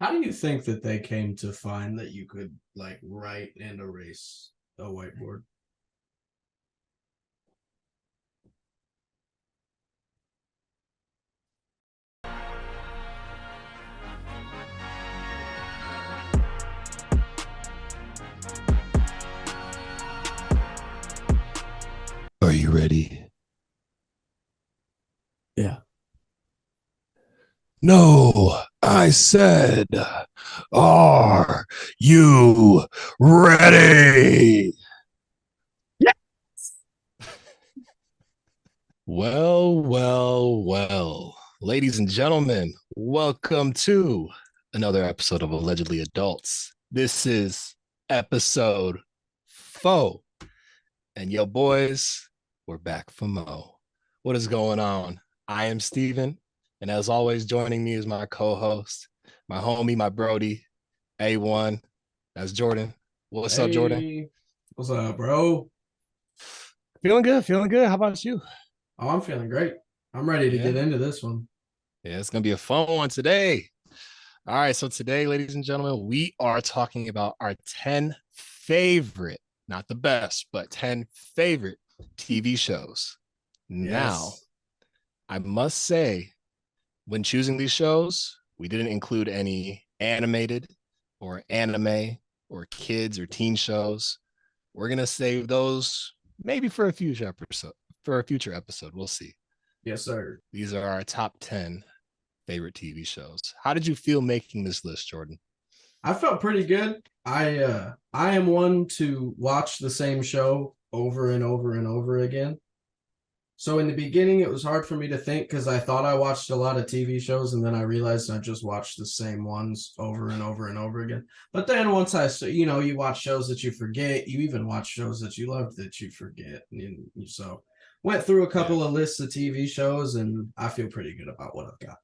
How do you think that they came to find that you could like write and erase a whiteboard? Are you ready? Yeah. No, I said, are you ready? Yeah. Well. Ladies and gentlemen, welcome to another episode of Allegedly Adults. This is episode 4. And yo, boys, we're back for Mo. What is going on? I am Steven. And as always, joining me is my co-host, my homie, my Brody, A1. That's Jordan. What's up, Jordan? Hey, what's up, bro? Feeling good, feeling good. How about you? Oh, I'm feeling great. I'm ready to Yeah. get into this one. Yeah, it's gonna be a fun one today. All right, so today, ladies and gentlemen, we are talking about our 10 favorite, not the best, but 10 favorite TV shows. Now, Yes. I must say, when choosing these shows, we didn't include any animated or anime or kids or teen shows. We're gonna save those maybe for a future episode. For a future episode, we'll see. Yes, sir. These are our top 10 favorite TV shows. How did you feel making this list, Jordan? I felt pretty good. I am one to watch the same show over and over and over again. So in the beginning, it was hard for me to think because I thought I watched a lot of TV shows, and then I realized I just watched the same ones over and over and over again. But then once you watch shows that you forget, you even watch shows that you love that you forget. So went through a Yeah, couple of lists of TV shows, and I feel pretty good about what I've got.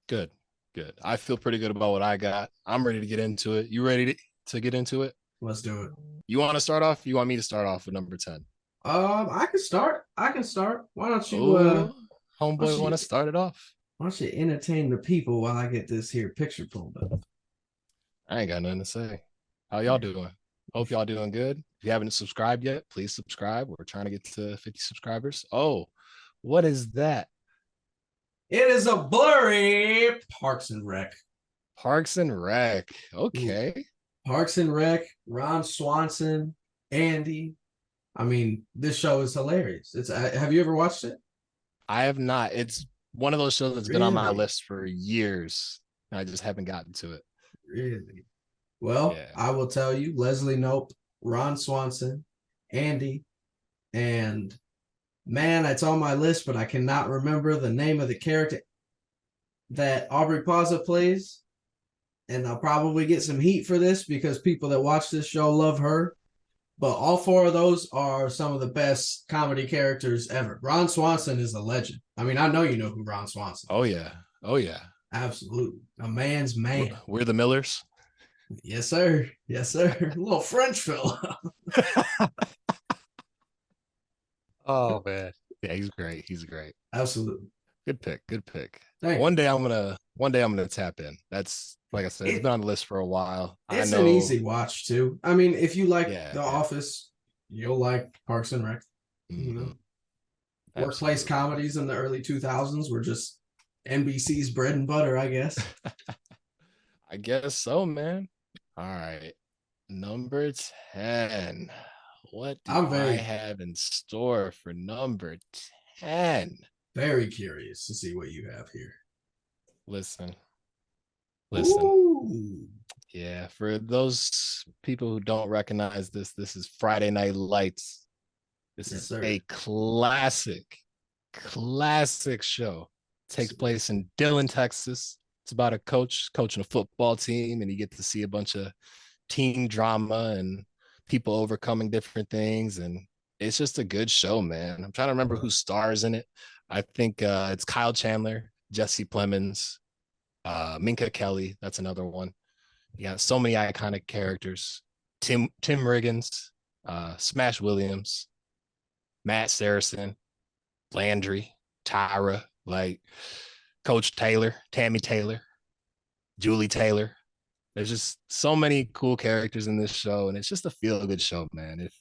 good, good. I feel pretty good about what I got. I'm ready to get into it. You ready to get into it? Let's do it. You want to start off? You want me to start off with number 10? I can start. I can start. Oh, Why don't homeboy, want you to start it off? why don't you entertain the people while I get this here picture pulled up? I ain't got nothing to say. How y'all doing? Hope y'all doing good. If you haven't subscribed yet, please subscribe. We're trying to get to 50 subscribers. Oh, what is that? It is a blurry Parks and Rec. Parks and Rec. Okay. Parks and Rec, Ron Swanson, Andy. I mean, this show is hilarious. It's have you ever watched it? I have not. It's one of those shows that's been on my Really? list for years. And I just haven't gotten to it. Really? Well, Yeah. I will tell you, Leslie Nope, Ron Swanson, Andy, and man, it's on my list, but I cannot remember the name of the character that Aubrey Plaza plays. And I'll probably get some heat for this because people that watch this show love her. But all four of those are some of the best comedy characters ever. Ron Swanson is a legend. I mean, I know you know who Ron Swanson Oh is. yeah. Oh yeah. Absolutely. A man's man. We're the Millers. Yes, sir. Yes, sir. A little French fella. Oh man. Yeah, he's great. He's great. Absolutely. Good pick. Good pick. Thank you. One day I'm gonna tap in. That's like I said, it's been It on the list for a while. I it's an know. easy watch too. I mean, if you like Yeah, The yeah. Office, you'll like Parks and Rec. You know, Mm-hmm. workplace Absolutely. comedies in the early 2000s were just NBC's bread and butter, I guess. I guess so, man. All right. Number 10. What do I'm I very, have in store for number 10? very curious to see what you have here. Listen, listen. Ooh. Yeah, for those people who don't recognize this, this is Friday Night Lights. This Yes, is sir. a classic show. It takes place in Dillon, Texas. It's about a coach coaching a football team, and you get to see a bunch of teen drama and people overcoming different things. And it's just a good show, man. I'm trying to remember who stars in it. I think it's Kyle Chandler, Jesse Plemons, Minka Kelly. That's another one. You got so many iconic characters. Tim Riggins, Smash Williams, Matt Saracen, Landry, Tyra, like Coach Taylor, Tammy Taylor. Julie Taylor. There's just so many cool characters in this show, and it's just a feel good show, man. If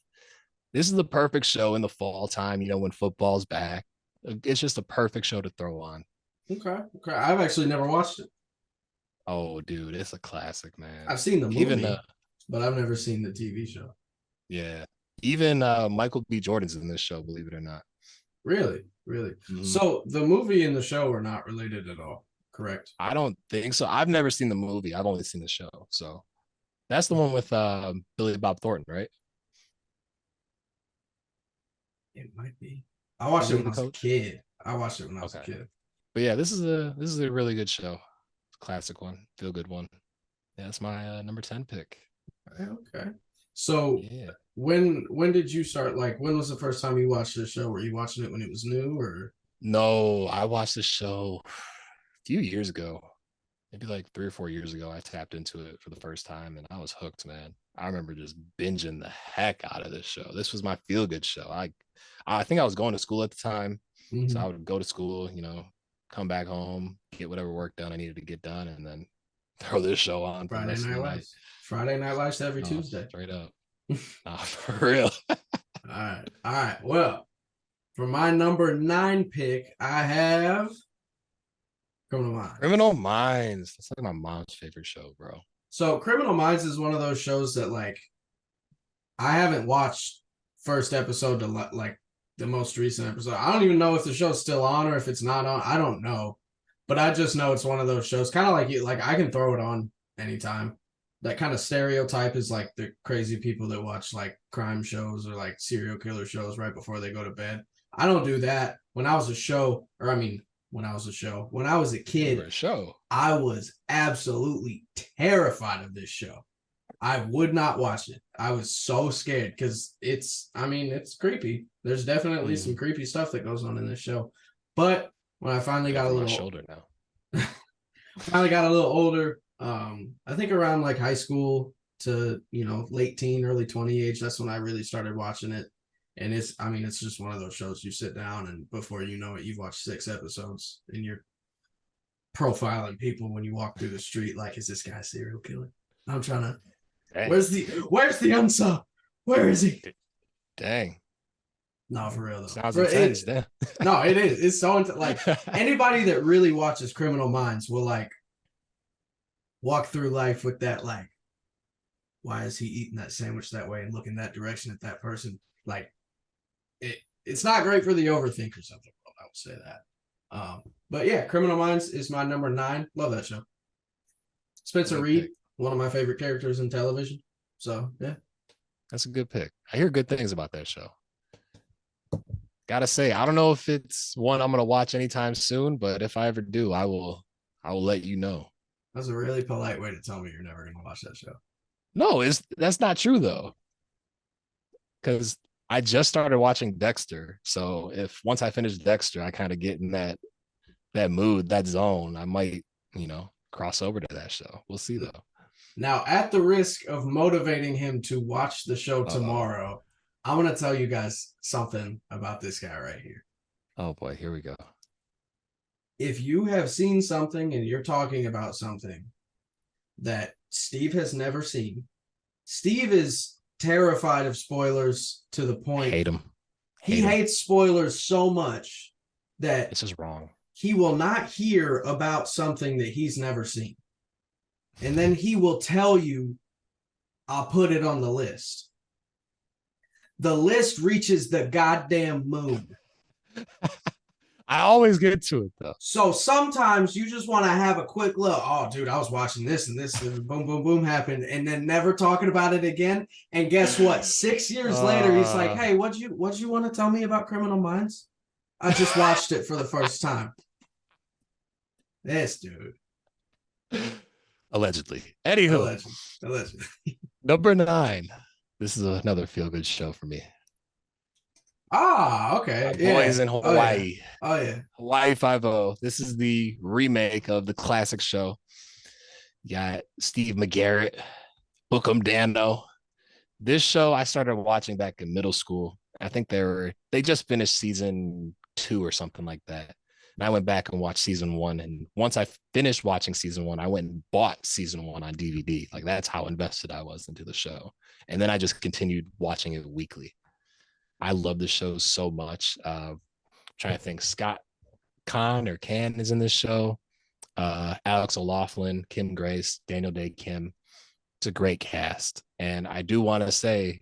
this is the perfect show in the fall time, when football's back, it's just a perfect show to throw on. Okay. Okay. I've actually never watched it. Oh, dude, it's a classic, man. I've seen the Even movie, but I've never seen the TV show. yeah, even Michael B. Jordan's in this show, believe it or not. Really? Really? Mhm. So the movie and the show are not related at all, correct? I don't think so. I've never seen the movie. I've only seen the show. So that's the one with Billy Bob Thornton, right? It might be. I watched it Isn't he when I the was a coach? kid. I watched it when I was a Okay. kid. But yeah, this is a really good show. Classic one, feel good one. Yeah, that's my number 10 pick. Okay. So Yeah. when did you start, like, when was the first time you watched this show? Were you watching it when it was new, or No, I watched the show a few years ago, maybe like 3 or 4 years ago. I tapped into it for the first time and I was hooked, man. I remember just binging the heck out of this show. This was my feel good show. I think I was going to school at the time. So I Mhm. would go to school, come back home, get whatever work done I needed to get done, and then throw this show on for the Friday rest of Night the night. Lights? Friday Night Lights every No, Tuesday. straight up. Nah, for real. All right. All right. Well, for my number 9 pick, I have Criminal Minds. Criminal Minds. That's like my mom's favorite show, bro. So Criminal Minds is one of those shows that, like, I haven't watched first episode to like the most recent episode. I don't even know if the show's still on or if it's not on. I don't know. But I just know it's one of those shows, kind of like you, like I can throw it on anytime. That kind of stereotype is like the crazy people that watch like crime shows or like serial killer shows right before they go to bed. I don't do that. When I was a show, or I mean, when I was a You were kid, a show. I was absolutely terrified of this show. I would not watch it. I was so scared because it's creepy. There's definitely some Mm, creepy stuff that goes on in this show. But when I finally feel got it a from my little shoulder now. older, I think around like high school to, late teen, early 20 age, that's when I really started watching it. And it's just one of those shows you sit down and before you know it, you've watched 6 episodes and you're profiling people when you walk through the street. Like, is this guy a serial killer? I'm trying to, Dang. where's the unsub? Where is he? Dang. No, for real though. Sounds intense. Damn. No, it is. It's so like anybody that really watches Criminal Minds will like walk through life with that, like, why is he eating that sandwich that way and looking that direction at that person? Like, it's not great for the overthinkers of the world. I would say that. But yeah, Criminal Minds is my number 9. Love that show. Spencer Good Reed, pick. one of my favorite characters in television. So yeah, That's a good pick. I hear good things about that show. Gotta say, I don't know if it's one I'm gonna watch anytime soon, but if I ever do, I will let you know. that's a really polite way to tell me you're never gonna watch that show. No, that's not true though. Because I just started watching Dexter. So if once I finish Dexter, I kind of get in that mood, that zone, I might, cross over to that show. We'll see though. Now, at the risk of motivating him to watch the show Uh-oh. tomorrow, I'm going to tell you guys something about this guy right here. Oh boy, here we go. If you have seen something and you're talking about something that Steve has never seen, Steve is terrified of spoilers to the point Hate him. he hates spoilers so much that This is wrong. he will not hear about something that he's never seen. And then he will tell you, I'll put it on the list. The list reaches the goddamn moon. I always get to it though. So sometimes you just want to have a quick look. Oh, dude, I was watching this and this, and boom, boom, boom happened, and then never talking about it again. And guess what? 6 years later, he's like, "Hey, what'd you want to tell me about Criminal Minds? I just watched it for the first time." This dude, Allegedly. Anywho, allegedly. number 9. This is another feel good show for me. Ah, okay. Boys in Hawaii. Oh yeah. Hawaii Five-0. This is the remake of the classic show. You got Steve McGarrett, Bookham Dano. This show I started watching back in middle school. I think they just finished season 2 or something like that. And I went back and watched season one. And once I finished watching season one, I went and bought season one on DVD. Like that's how invested I was into the show. And then I just continued watching it weekly. I love the show so much. Trying to think, Scott Kahn or Can is in this show. Alex O'Loughlin, Kim Grace, Daniel Day Kim. It's a great cast. And I do want to say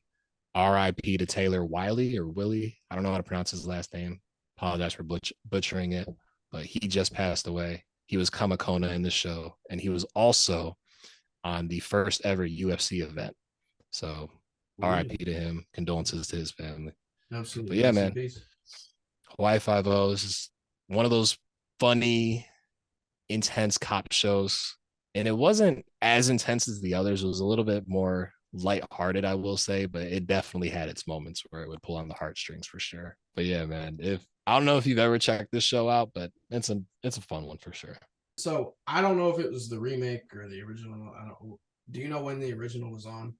RIP to Taylor Wiley or Willie. I don't know how to pronounce his last name. Apologize for butchering it, but he just passed away. He was Kamakona in the show, and he was also on the first ever UFC event. So RIP to him. Condolences to his family. Absolutely. But yeah, man. Hawaii Five-0 is just one of those funny, intense cop shows. And it wasn't as intense as the others. It was a little bit more lighthearted, I will say, but it definitely had its moments where it would pull on the heartstrings for sure. But yeah, man, if I don't know if you've ever checked this show out, but it's a fun one for sure. So I don't know if it was the remake or the original. I don't. Do you know when the original was on?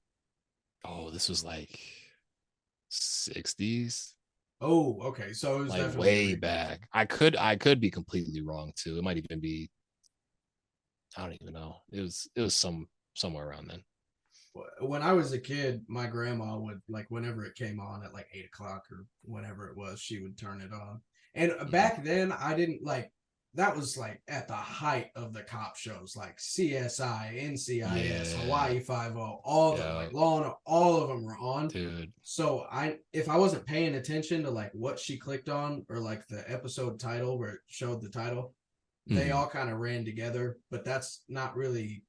Oh, this was like 60s. Oh, okay. So it was like definitely way back. I could be completely wrong too. It might even be. I don't even know. It was somewhere around then. When I was a kid, my grandma would like whenever it came on at like 8 o'clock or whenever it was, she would turn it on. And back then, I didn't like that was like at the height of the cop shows, like CSI, NCIS, Hawaii Five-0, all the like Law and all of them were on. Dude. So if I wasn't paying attention to like what she clicked on or like the episode title where it showed the title, they all kind of ran together. But that's not really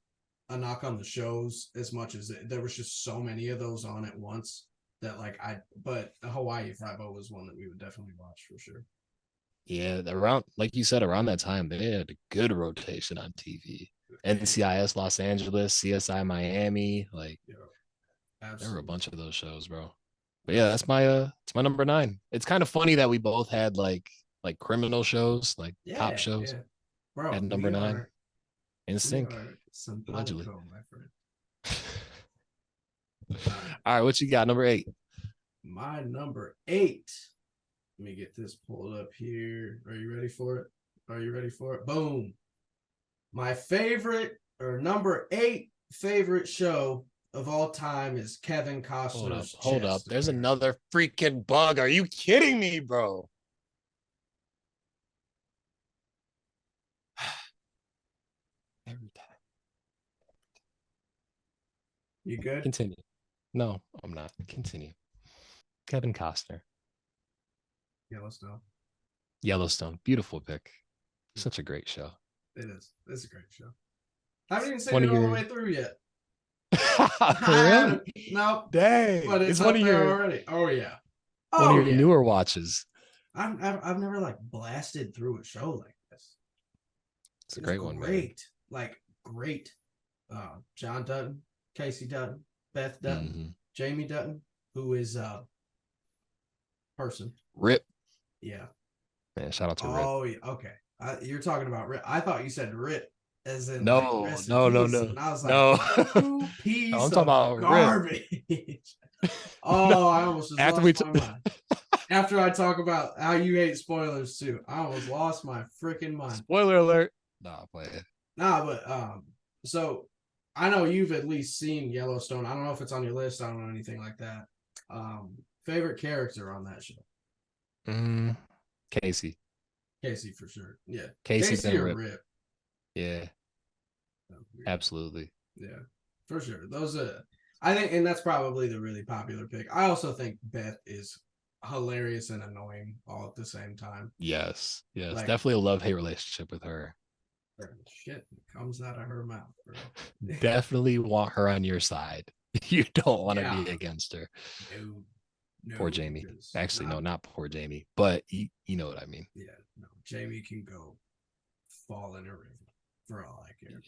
a knock on the shows as much as there was just so many of those on at once that but Hawaii Five-0 was one that we would definitely watch for sure. Yeah, around like you said, around that time they had a good rotation on TV. NCIS Los Angeles, CSI Miami, like there were a bunch of those shows, bro. But yeah, that's my it's my number 9. It's kind of funny that we both had like criminal shows, like cop shows. Yeah. Bro, at number 9. In sync. Allegedly. My friend. All right, what you got? Number 8. My number 8. Let me get this pulled up here. Are you ready for it? Boom. My favorite or number 8 favorite show of all time is Kevin Costner's Hold up. There's another freaking bug. Are you kidding me, bro? Every time. You good? Continue. No, I'm not. Continue. Kevin Costner. Yellowstone. Beautiful pick. Such a great show. It is. It's a great show. I haven't even seen it all the way through yet. Really? No. Dang. But it's one of your already. Oh yeah. One of your newer watches. I've never like blasted through a show like this. It's a great one. Great. Like great. John Dutton, Casey Dutton, Beth Dutton, Jamie Dutton, who is person. Rip. Yeah. Man, shout out to Rip. Oh yeah. Okay. You're talking about Rip. I thought you said Rip as in no. And I was like, no. Piece I'm talking about garbage. Oh, I almost just lost my mind. After I talk about how you hate spoilers too, I almost lost my freaking mind. Spoiler alert. Nah, play it. Nah, but so I know you've at least seen Yellowstone. I don't know if it's on your list. I don't know anything like that. Favorite character on that show? Casey. Casey for sure. Yeah. Casey or Rip. Yeah. Absolutely. Yeah, for sure. Those I think, and that's probably the really popular pick. I also think Beth is hilarious and annoying all at the same time. Yes. Like, definitely a love-hate relationship with her. Shit comes out of her mouth, bro. Definitely want her on your side. You don't want to be against her. No, poor Jamie. Actually, no, not poor Jamie, but you know what I mean. Yeah, no, Jamie can go fall in a river for all I care.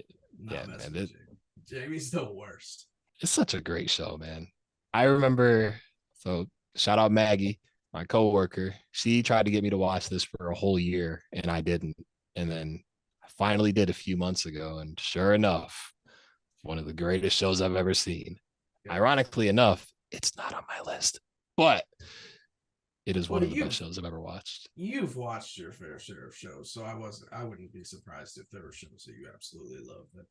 Yeah, man. Jamie's the worst. It's such a great show, man. I remember, so shout out Maggie, my coworker. She tried to get me to watch this for a whole year, and I didn't. And then I finally did a few months ago, and sure enough, one of the greatest shows I've ever seen. Yeah. Ironically enough, it's not on my list, but It is Well, one of the best shows I've ever watched. you've watched your fair share of shows, so I wouldn't be surprised if there were shows that you absolutely love that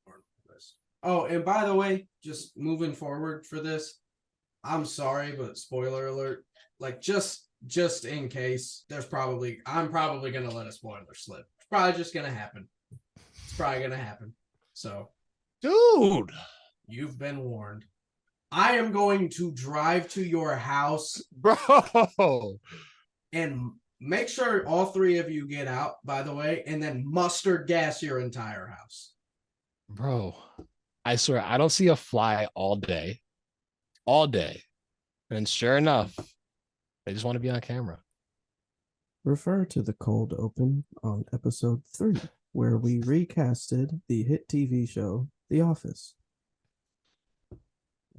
aren't on the list. Oh, and by the way, just moving forward for this, I'm sorry, but spoiler alert. Like just in case, I'm probably gonna let a spoiler slip. It's probably just gonna happen. It's probably gonna happen. So Dude, you've been warned. I am going to drive to your house bro. and make sure all three of you get out, by the way, and then mustard gas your entire house. Bro, I swear I don't see a fly all day. All day. And sure enough, they just want to be on camera. Refer to the cold open on episode 3, where we recasted the hit TV show The Office.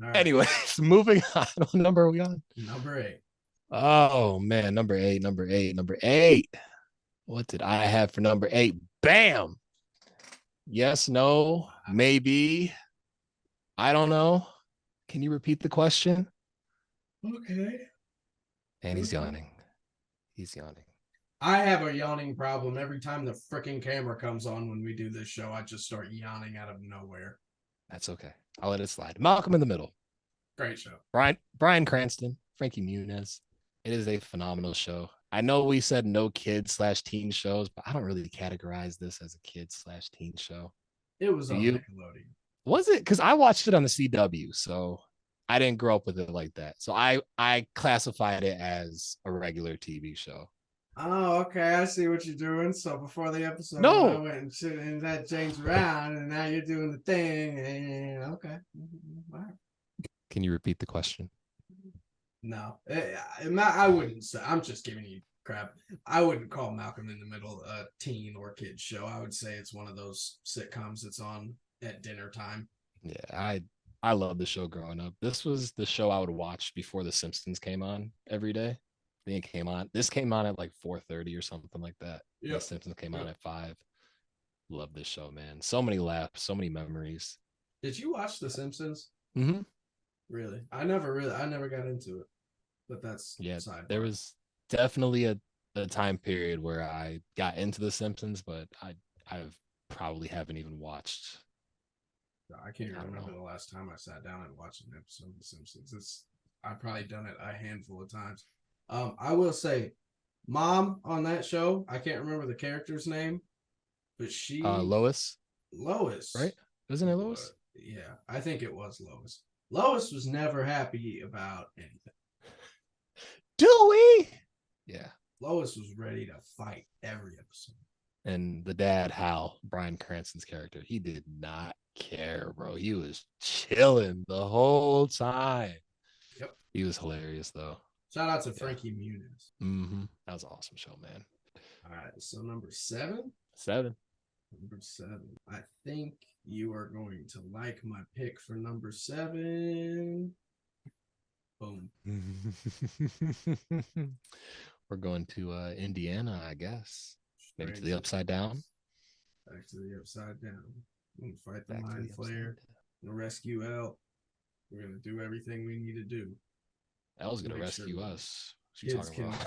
All right. Anyways, moving on. What number are we on? Number 8. Oh man, number eight. What did I have for number 8? Bam. Yes, no, maybe. I don't know. Can you repeat the question? Okay. And he's yawning. He's yawning. I have a yawning problem every time the freaking camera comes on when we do this show. I just start yawning out of nowhere. That's okay. I'll let it slide. Malcolm in the Middle. Great show. Bryan Cranston, Frankie Muniz. It is a phenomenal show. I know we said no kid/teen shows, but I don't really categorize this as a kid/teen show. It was Do on you? Nickelodeon. Was it? Because I watched it on the CW, so I didn't grow up with it like that. So I classified it as a regular TV show. Oh, okay. I see what you're doing. So before the episode, No. I went and shit and that changed around, and now you're doing the thing. And okay. All right. Can you repeat the question? No, I wouldn't say. I'm just giving you crap. I wouldn't call Malcolm in the Middle a teen or kid show. I would say it's one of those sitcoms that's on at dinner time. Yeah, I love the show growing up. This was the show I would watch before The Simpsons came on every day. I think it came on. This came on at like 4:30 or something like that. Yeah. The Simpsons came on at 5. Love this show, man. So many laughs, so many memories. Did you watch The Simpsons? Mm-hmm. Really? I never got into it. But that's Yeah. sidebar. There was definitely a time period where I got into The Simpsons, but I've probably haven't even watched. I can't I don't remember know. the last time I sat down and watched an episode of The Simpsons. I've probably done it a handful of times. I will say, Mom on that show, I can't remember the character's name, but Lois, Lois, right? Isn't it Lois? Yeah, I think it was Lois. Lois was never happy about anything. Dewey. Yeah. Lois was ready to fight every episode. And the dad, Hal, Bryan Cranston's character, he did not care, bro. He was chilling the whole time. Yep. He was hilarious, though. Shout out to Frankie Muniz. Mm-hmm. That was an awesome show, man. All right, so number 7. 7. Number 7. I think you are going to like my pick for number 7. Boom. We're going to Indiana, I guess. Maybe to the Straight Upside Down. Back to the Upside Down. We're going to fight the Back to Mind the Upside Flayer. Down. We're going to rescue Elle. We're going to do everything we need to do. Elle's gonna Make rescue sure us. What you kids talking about?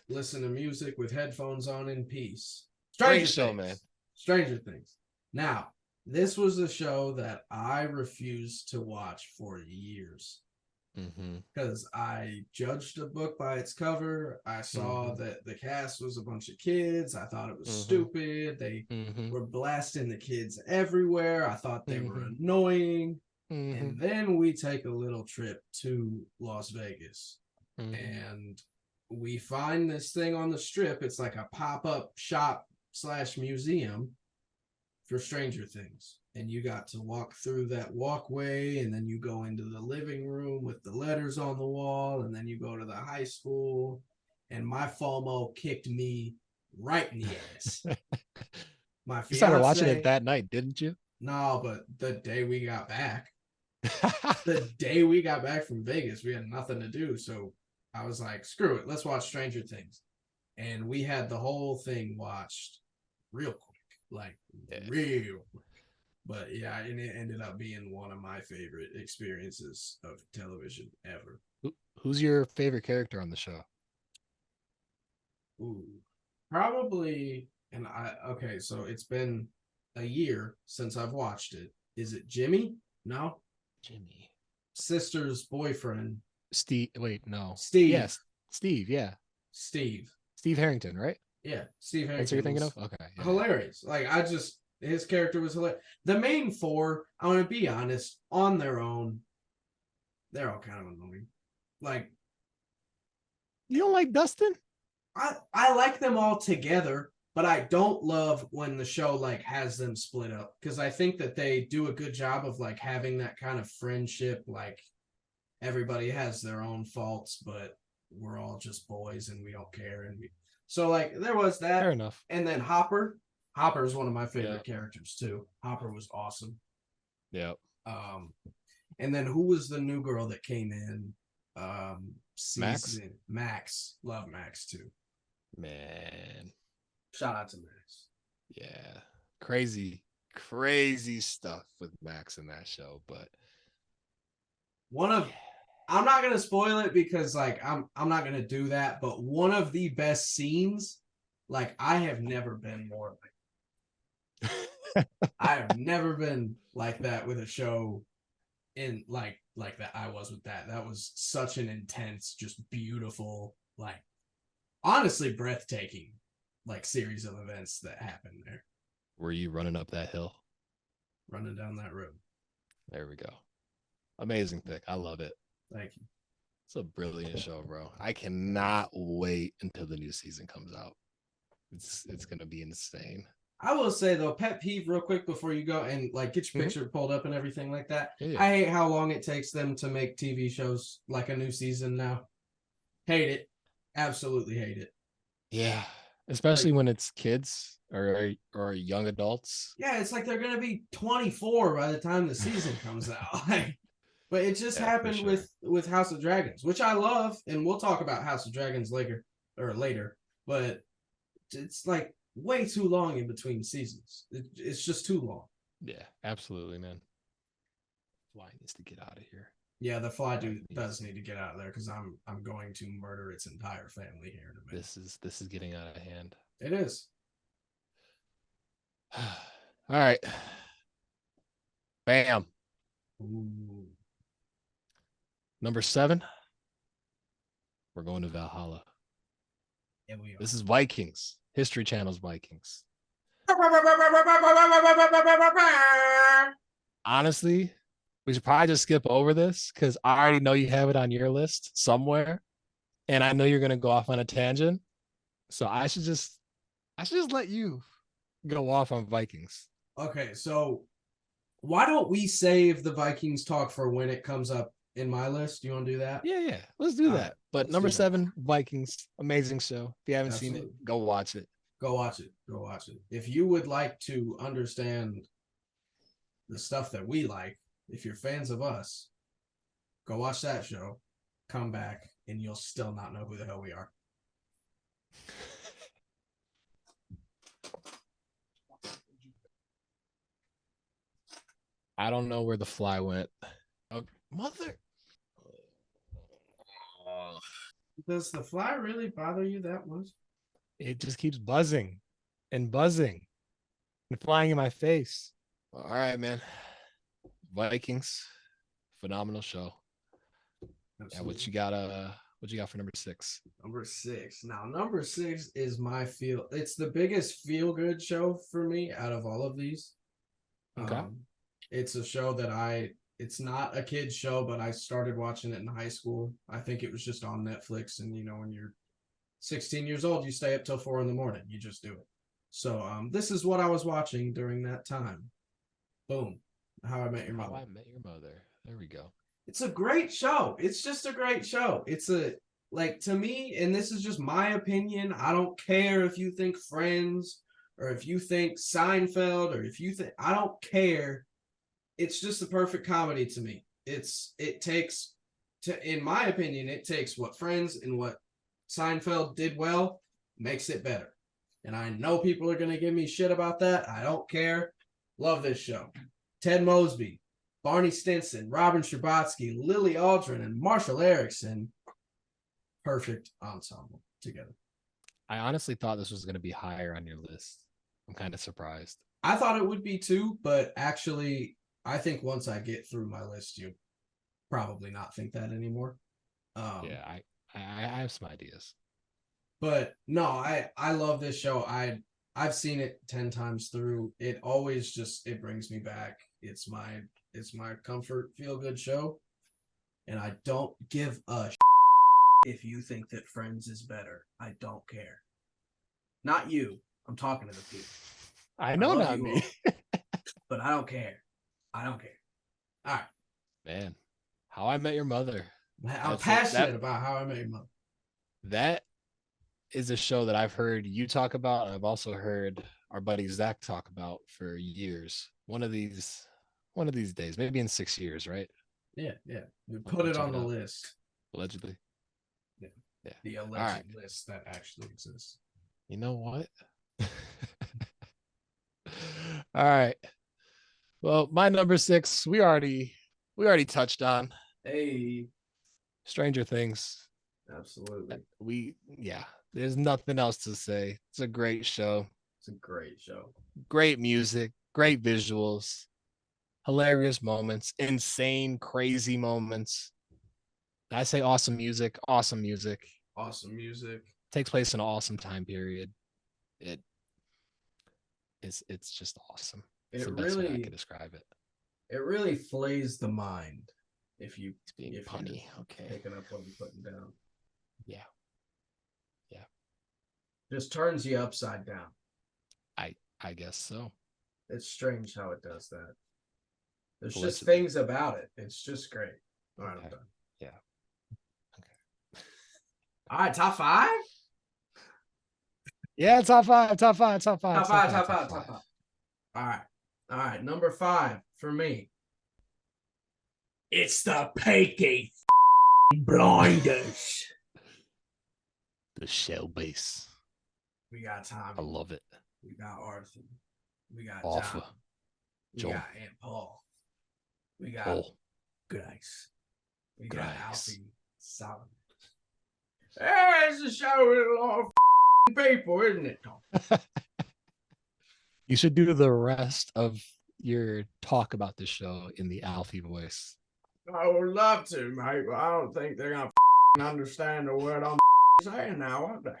Listen to music with headphones on in peace. Great Stranger show, Things. man. Stranger Things. Now, this was a show that I refused to watch for years Mm-hmm. because I judged a book by its cover. I saw that the cast was a bunch of kids. I thought it was stupid. They Mm-hmm. were blasting the kids everywhere. I thought they were Mhm. annoying. Mm-hmm. And then we take a little trip to Las Vegas. Mm-hmm. And we find this thing on the strip. It's like a pop-up shop / museum for Stranger Things. And you got to walk through that walkway, and then you go into the living room with the letters on the wall, and then you go to the high school. And my FOMO kicked me right in the ass. My You started watching fiance- it that night, didn't you? No, but the day we got back, from Vegas, we had nothing to do. So I was like, screw it. Let's watch Stranger Things. And we had the whole thing watched real quick, real quick. But yeah, and it ended up being one of my favorite experiences of television ever. Who's your favorite character on the show? Ooh, probably. And okay, so it's been a year since I've watched it. Is it Jimmy? No. Jimmy. Sister's boyfriend. Steve. Wait, no. Steve. Yes. Steve. Yeah. Steve. Steve Harrington, right? Yeah, Steve That's what you're Harrington. thinking of? Okay. Yeah. Hilarious. Like his character was hilarious. The main four, I'm gonna be honest, on their own, they're all kind of annoying. Like You don't like Dustin? I like them all together, but I don't love when the show like has them split up because I think that they do a good job of like having that kind of friendship. Like everybody has their own faults, but we're all just boys and we don't care. So like there was that. Fair enough. And then Hopper. Hopper is one of my favorite characters too. Hopper was awesome. Yeah. And then who was the new girl that came in? Max. Max. Love Max too. Man. Shout out to Max. Yeah. Crazy stuff with Max in that show, but I'm not gonna spoil it because like I'm not gonna do that, but one of the best scenes, like I have never been more I have never been like that with a show in like that I was with that. That was such an intense, just beautiful, like honestly breathtaking like series of events that happened there. Were you running up that hill? Running down that road. There we go. Amazing pick. I love it. Thank you. It's a brilliant show, bro. I cannot wait until the new season comes out. It's gonna be insane. I will say though, pet peeve real quick before you go and like get your picture pulled up and everything like that. Yeah. I hate how long it takes them to make TV shows like a new season now. Hate it. Absolutely hate it. Yeah. Especially when it's kids or young adults. Yeah, it's like they're gonna be 24 by the time the season comes out. But it just happened with House of Dragons, which I love, and we'll talk about House of Dragons later. But it's like way too long in between seasons. It's just too long. Yeah, absolutely, man. Fly needs to get out of here. Yeah, the fly does need to get out of there because I'm going to murder its entire family here in a minute. This is getting out of hand. It is. All right. Bam. Ooh. Number 7. We're going to Valhalla. Yeah, we are. This is Vikings. History Channel's Vikings. Honestly, we should probably just skip over this because I already know you have it on your list somewhere, and I know you're gonna go off on a tangent. So I should just let you go off on Vikings. Okay, so why don't we save the Vikings talk for when it comes up in my list? You want to do that? Yeah. Let's do that. But number 7, Vikings, amazing show. If you haven't seen it, go watch it. Go watch it. If you would like to understand the stuff that we like, if you're fans of us, go watch that show, come back, and you'll still not know who the hell we are. I don't know where the fly went. Oh, mother. Does the fly really bother you that much? It just keeps buzzing and flying in my face. All right, man. Vikings, phenomenal show. Absolutely. Yeah, what you got for number 6? Number 6. Now, number 6 is it's the biggest feel-good show for me out of all of these. Okay. It's a show that it's not a kid's show, but I started watching it in high school. I think it was just on Netflix, and when you're 16 years old, you stay up till 4 a.m. You just do it. So this is what I was watching during that time. Boom. How I Met Your Mother. How I Met Your Mother. There we go. It's a great show. It's just a great show. It's to me, and this is just my opinion, I don't care if you think Friends or if you think Seinfeld or if you think, I don't care. It's just the perfect comedy to me. In my opinion, it takes what Friends and what Seinfeld did well, makes it better. And I know people are going to give me shit about that. I don't care. Love this show. Ted Mosby, Barney Stinson, Robin Scherbatsky, Lily Aldrin, and Marshall Erickson. Perfect ensemble together. I honestly thought this was going to be higher on your list. I'm kind of surprised. I thought it would be too, but actually, I think once I get through my list, you'll probably not think that anymore. Yeah, I have some ideas. But no, I love this show. I've seen it 10 times through. It always just it brings me back. It's my comfort feel good show. And I don't give a if you think that Friends is better. I don't care. Not you. I'm talking to the people. I know, love not you me. But I don't care. I don't care. All right. Man, How I Met Your Mother. I'm passionate about How I Met Your Mother. That is a show that I've heard you talk about, and I've also heard our buddy Zach talk about for years. One of these days, maybe in 6 years, right? Yeah. We put it on the list. Allegedly. Yeah. Yeah. The alleged list that actually exists. You know what? All right. Well, my number 6, we already touched on. Hey. Stranger Things. Absolutely. There's nothing else to say. It's a great show. It's a great show. Great music, great visuals, hilarious moments, insane, crazy moments. I say awesome music, awesome music. Awesome music. Takes place in an awesome time period. It's just awesome. It's the best way I could describe it. It really flays the mind if you It's being punny. Okay. picking up what you're putting down. Yeah. Just turns you upside down. I guess so. It's strange how it does that. There's just Allegedly. things about it. It's just great. All right, I'm done. Yeah. Okay. All right, top 5? Yeah, top five. Top five. All right. Number 5 for me. It's the Peaky Blinders. The shell base. We got Tommy. I love it. We got Arthur. We got Arthur. John. We John. got Aunt Paul. We got Oh, Grace. We got Grace. Alfie Solomon. Hey, it's a show with a lot of people, isn't it, Tom? you should do the rest of your talk about the show in the Alfie voice. I would love to, mate, but I don't think they're gonna understand the word I'm saying now, are they?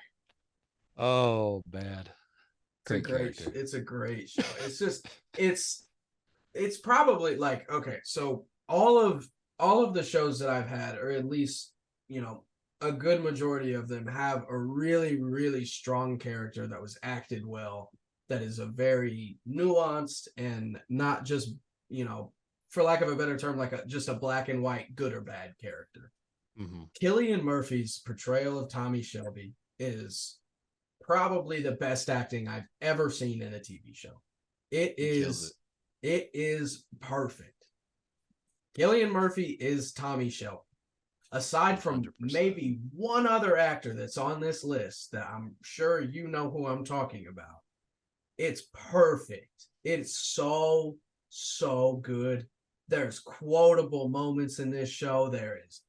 Oh, bad. It's a great show. It's just it's probably like, okay, so all of the shows that I've had, or at least, a good majority of them have a really, really strong character that was acted well, that is a very nuanced and not just, for lack of a better term, like just a black and white good or bad character. Mm-hmm. Cillian Murphy's portrayal of Tommy Shelby is probably the best acting I've ever seen in a TV show. It is perfect. Cillian Murphy is Tommy Shelby. Aside from 100%. maybe one other actor that's on this list that I'm sure you know who I'm talking about, it's perfect. It's so good. There's quotable moments in this show. There is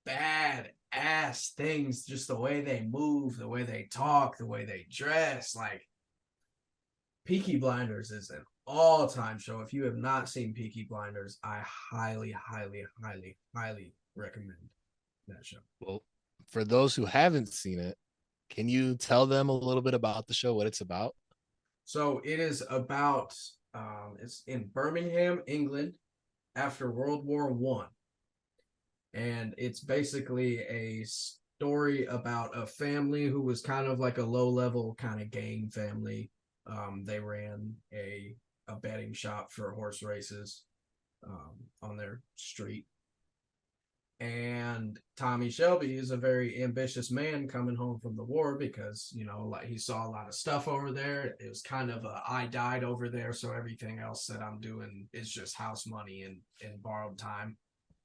bad ass things, just the way they move, the way they talk, the way they dress. Like, Peaky Blinders is an all-time show. If you have not seen Peaky Blinders, I highly recommend that show. Well, for those who haven't seen it, can you tell them a little bit about the show, what it's about? So it is about it's in Birmingham, England, after World War I. And it's basically a story about a family who was kind of like a low-level kind of gang family. They ran a betting shop for horse races on their street. And Tommy Shelby is a very ambitious man coming home from the war because, like, he saw a lot of stuff over there. It was kind of I died over there, so everything else that I'm doing is just house money and borrowed time.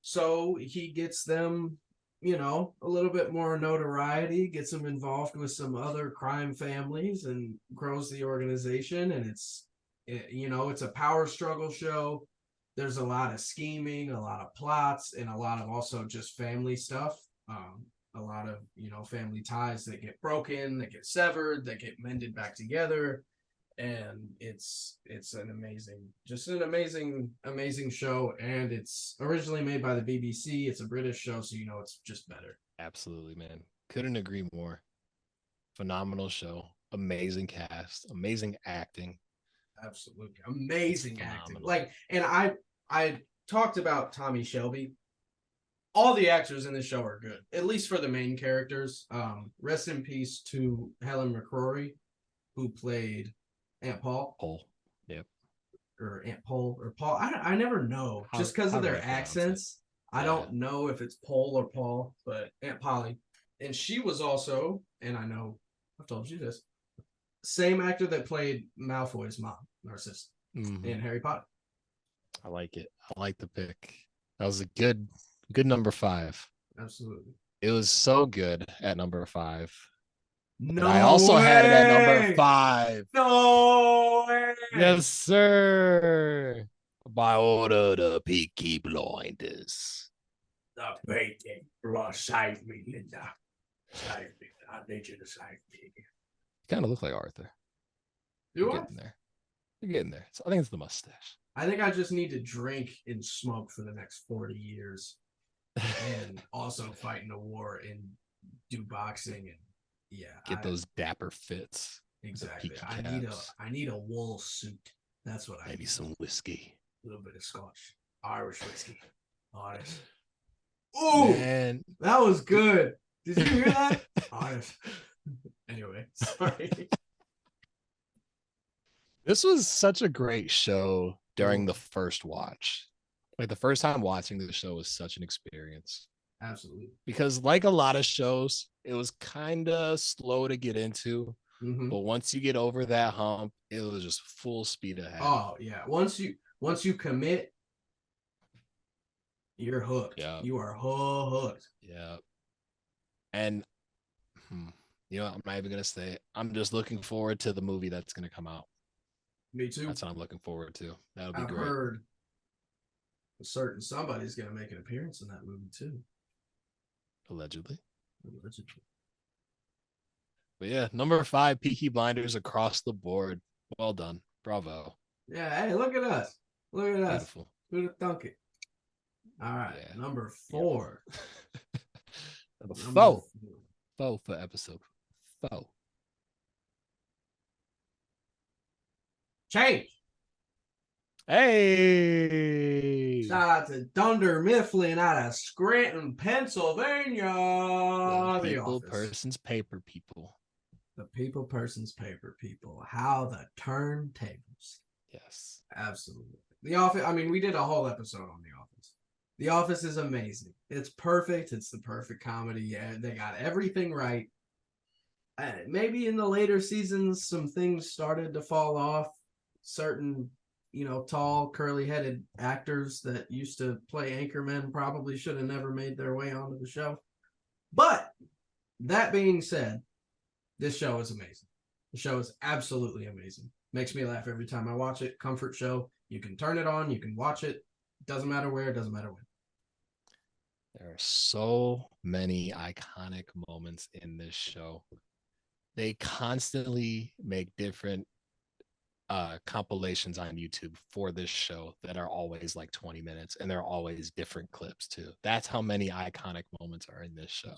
So he gets them, a little bit more notoriety, gets them involved with some other crime families and grows the organization. And it's a power struggle show. There's a lot of scheming, a lot of plots, and a lot of also just family stuff. a lot of, family ties that get broken, that get severed, that get mended back together. And it's an amazing show. And it's originally made by the BBC. It's a British show, so it's just better. Absolutely, man. Couldn't agree more. Phenomenal show. Amazing cast. Amazing acting. Absolutely amazing acting. Phenomenal. And I talked about Tommy Shelby. All the actors in the show are good, at least for the main characters. Rest in peace to Helen McCrory, who played Aunt Paul. Yep. Or Aunt Pole or Paul. I never know, just because of their accents. I don't know if it's Pole or Paul, but Aunt Polly. And she was also, and I know I've told you this, same actor that played Malfoy's mom, Narcissa, in Harry Potter. I like it. I like the pick. That was a good number 5. Absolutely. It was so good at number 5. No, I also way! had it at number 5. No way! Yes, sir. By order of the Peaky Blinders. The Peaky Blinders. Save me, Linda. Save me. I need you to save me again. You kind of look like Arthur. You're getting there. You're getting there. I think it's the mustache. I think I just need to drink and smoke for the next 40 years. And also fight in a war and do boxing and get those dapper fits. Exactly. I need a wool suit. That's what I need. Some whiskey. A little bit of Scotch. Irish whiskey. Honest. Oh man, that was good. Did you hear that? Honest. Anyway, sorry. This was such a great show during the first watch. Like the first time watching the show was such an experience. Absolutely. Because like a lot of shows, it was kind of slow to get into. But once you get over that hump, it was just full speed ahead. Oh yeah. Once you commit, you're hooked. Yeah. You are hooked. Yeah. And I'm not even gonna say it. I'm just looking forward to the movie that's gonna come out. Me too. That's what I'm looking forward to. That'll be great. I've heard a certain somebody's gonna make an appearance in that movie too. Allegedly. But yeah, number 5, Peaky Blinders across the board. Well done. Bravo. Yeah, hey, look at us. Look at us. Beautiful. Who'd have thunk it? All right, number 4. Number 4. 4 for episode 4. Change. Hey! Shout out to Dunder Mifflin out of Scranton, Pennsylvania. The people, persons, paper people. The people, persons, paper people. How the turntables. Yes. Absolutely. The Office, I mean, we did a whole episode on The Office. The Office is amazing. It's perfect. It's the perfect comedy. Yeah, they got everything right. Maybe in the later seasons, some things started to fall off. Certain, tall, curly-headed actors that used to play anchormen probably should have never made their way onto the show. But that being said, this show is amazing. The show is absolutely amazing. Makes me laugh every time I watch it. Comfort show. You can turn it on. You can watch it. Doesn't matter where. Doesn't matter when. There are so many iconic moments in this show. They constantly make different compilations on YouTube for this show that are always like 20 minutes, and they're always different clips too. That's how many iconic moments are in this show.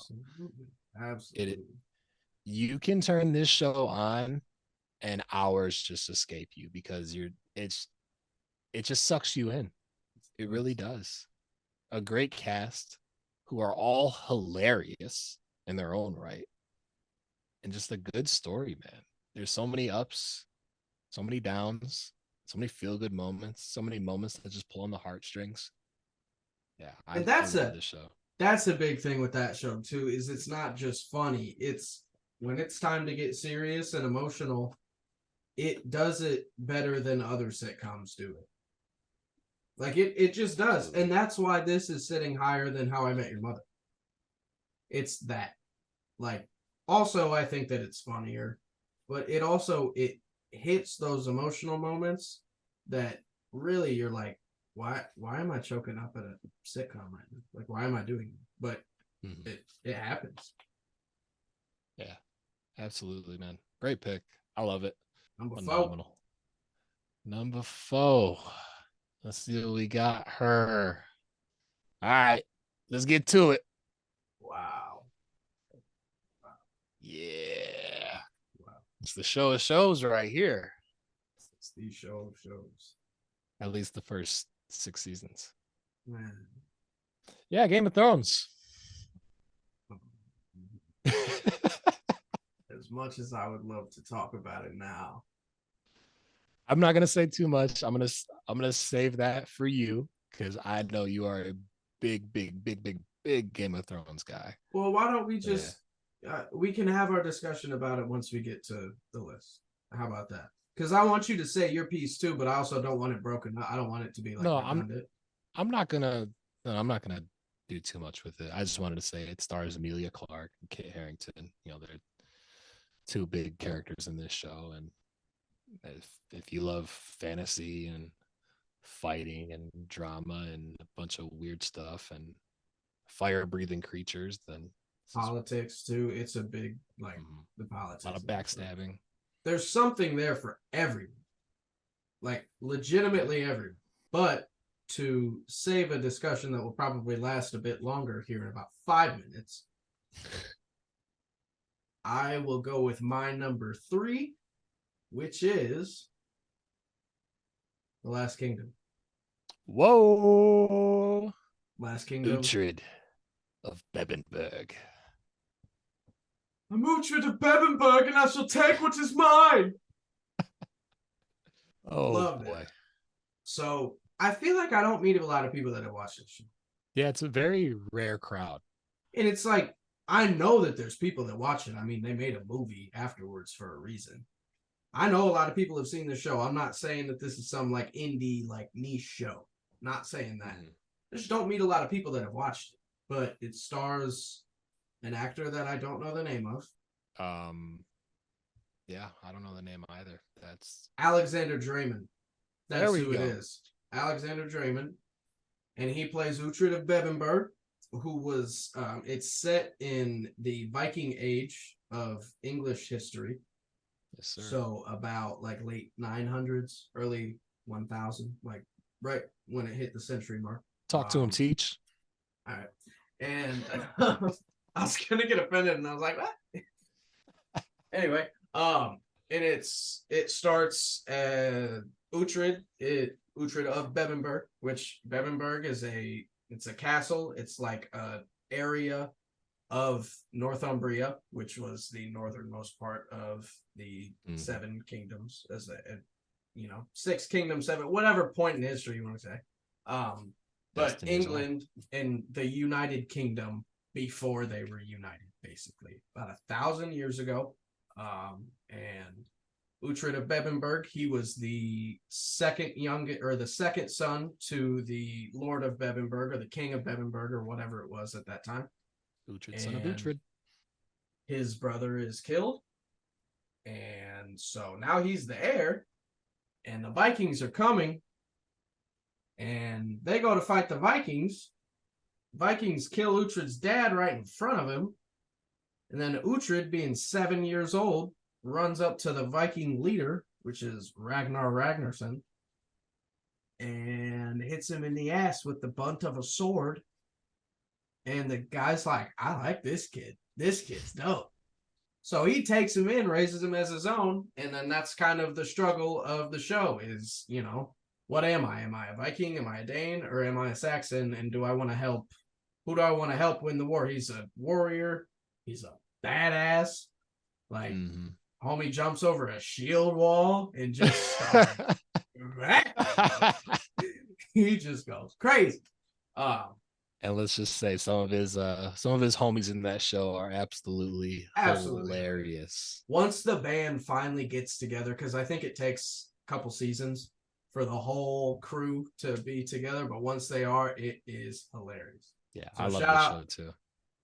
Absolutely. You can turn this show on and hours just escape you because it just sucks you in. It really does. A great cast who are all hilarious in their own right. And just a good story, man. There's so many ups, so many downs, so many feel-good moments, so many moments that just pull on the heartstrings. Yeah, I love this show. That's a big thing with that show too, is it's not just funny. It's when it's time to get serious and emotional, it does it better than other sitcoms do it. Like it just does. And that's why this is sitting higher than How I Met Your Mother. It's that. Like, also I think that it's funnier, but it hits those emotional moments that really you're like, why am I choking up at a sitcom right now? Like, why am I doing that? But Mhm. It happens. Yeah, absolutely, man. Great pick. I love it. Number 4. Phenomenal. Number 4. Let's see what we got her. All right, let's get to it. Wow. Yeah. Wow. It's the show of shows right here. It's the show of shows. At least the first 6 seasons. Man. Yeah, Game of Thrones. As much as I would love to talk about it now. I'm not gonna say too much. I'm gonna save that for you because I know you are a big Game of Thrones guy. Well, why don't we just we can have our discussion about it once we get to the list. How about that? Because I want you to say your piece too, but I also don't want it broken. I don't want it to be like redundant. I'm not gonna do too much with it. I just wanted to say it stars Emilia Clarke and Kit Harington. You know, they're 2 big characters in this show, and if you love fantasy and fighting and drama and a bunch of weird stuff and fire breathing creatures, then Politics too. It's a big the politics. A lot of backstabbing. There's something there for everyone. Like legitimately everyone. But to save a discussion that will probably last a bit longer here in about 5 minutes, I will go with my number 3, which is The Last Kingdom. Whoa! Last Kingdom. Uhtred of Bebbanburg. I'm Uhtred of Bebbanburg, and I shall take what is mine. Oh, Love boy. it. So I feel like I don't meet a lot of people that have watched this show. Yeah, it's a very rare crowd. And it's like, I know that there's people that watch it. I mean, they made a movie afterwards for a reason. I know a lot of people have seen the show. I'm not saying that this is some like indie, like niche show. Not saying that. I just don't meet a lot of people that have watched it. But it stars an actor that I don't know the name of. Yeah, I don't know the name either. That's Alexander Draymond. That's who it go. is. Alexander Draymond. And he plays Uhtred of Bebbanburg, who was, it's set in the Viking age of English history. Yes, sir. So about like late 900s, early 1000, like right when it hit the century mark. Talk to him, Teach. All right. And I was going to get offended and I was like, what? Anyway, and it starts Uhtred of Bebbanburg, which Bebbanburg is it's a castle. It's like a area of Northumbria, which was the northernmost part of the 7 kingdoms, as a 6 kingdoms, 7, whatever point in history you want to say. But England and the United Kingdom before they were united, basically about 1,000 years ago. And Uhtred of Bebbanburg, he was the second son to the Lord of Bebbanburg, or the King of Bebbanburg, or whatever it was at that time. Uhtred, son of Uhtred. His brother is killed, and so now he's the heir, and the Vikings are coming, and they go to fight the Vikings. Vikings kill Uhtred's dad right in front of him, and then Uhtred, being 7 years old, runs up to the Viking leader, which is Ragnar Ragnarsson, and hits him in the ass with the butt of a sword. And the guy's like, I like this kid. This kid's dope. So he takes him in, raises him as his own, and then that's kind of the struggle of the show is, what am I? Am I a Viking? Am I a Dane? Or am I a Saxon? And do I want to help? Who do I want to help win the war? He's a warrior. He's a badass. Like, homie jumps over a shield wall and just he just goes crazy. And let's just say some of his homies in that show are absolutely hilarious. Once the band finally gets together, because I think it takes a couple seasons for the whole crew to be together, but once they are, it is hilarious. Yeah, so I love the show too.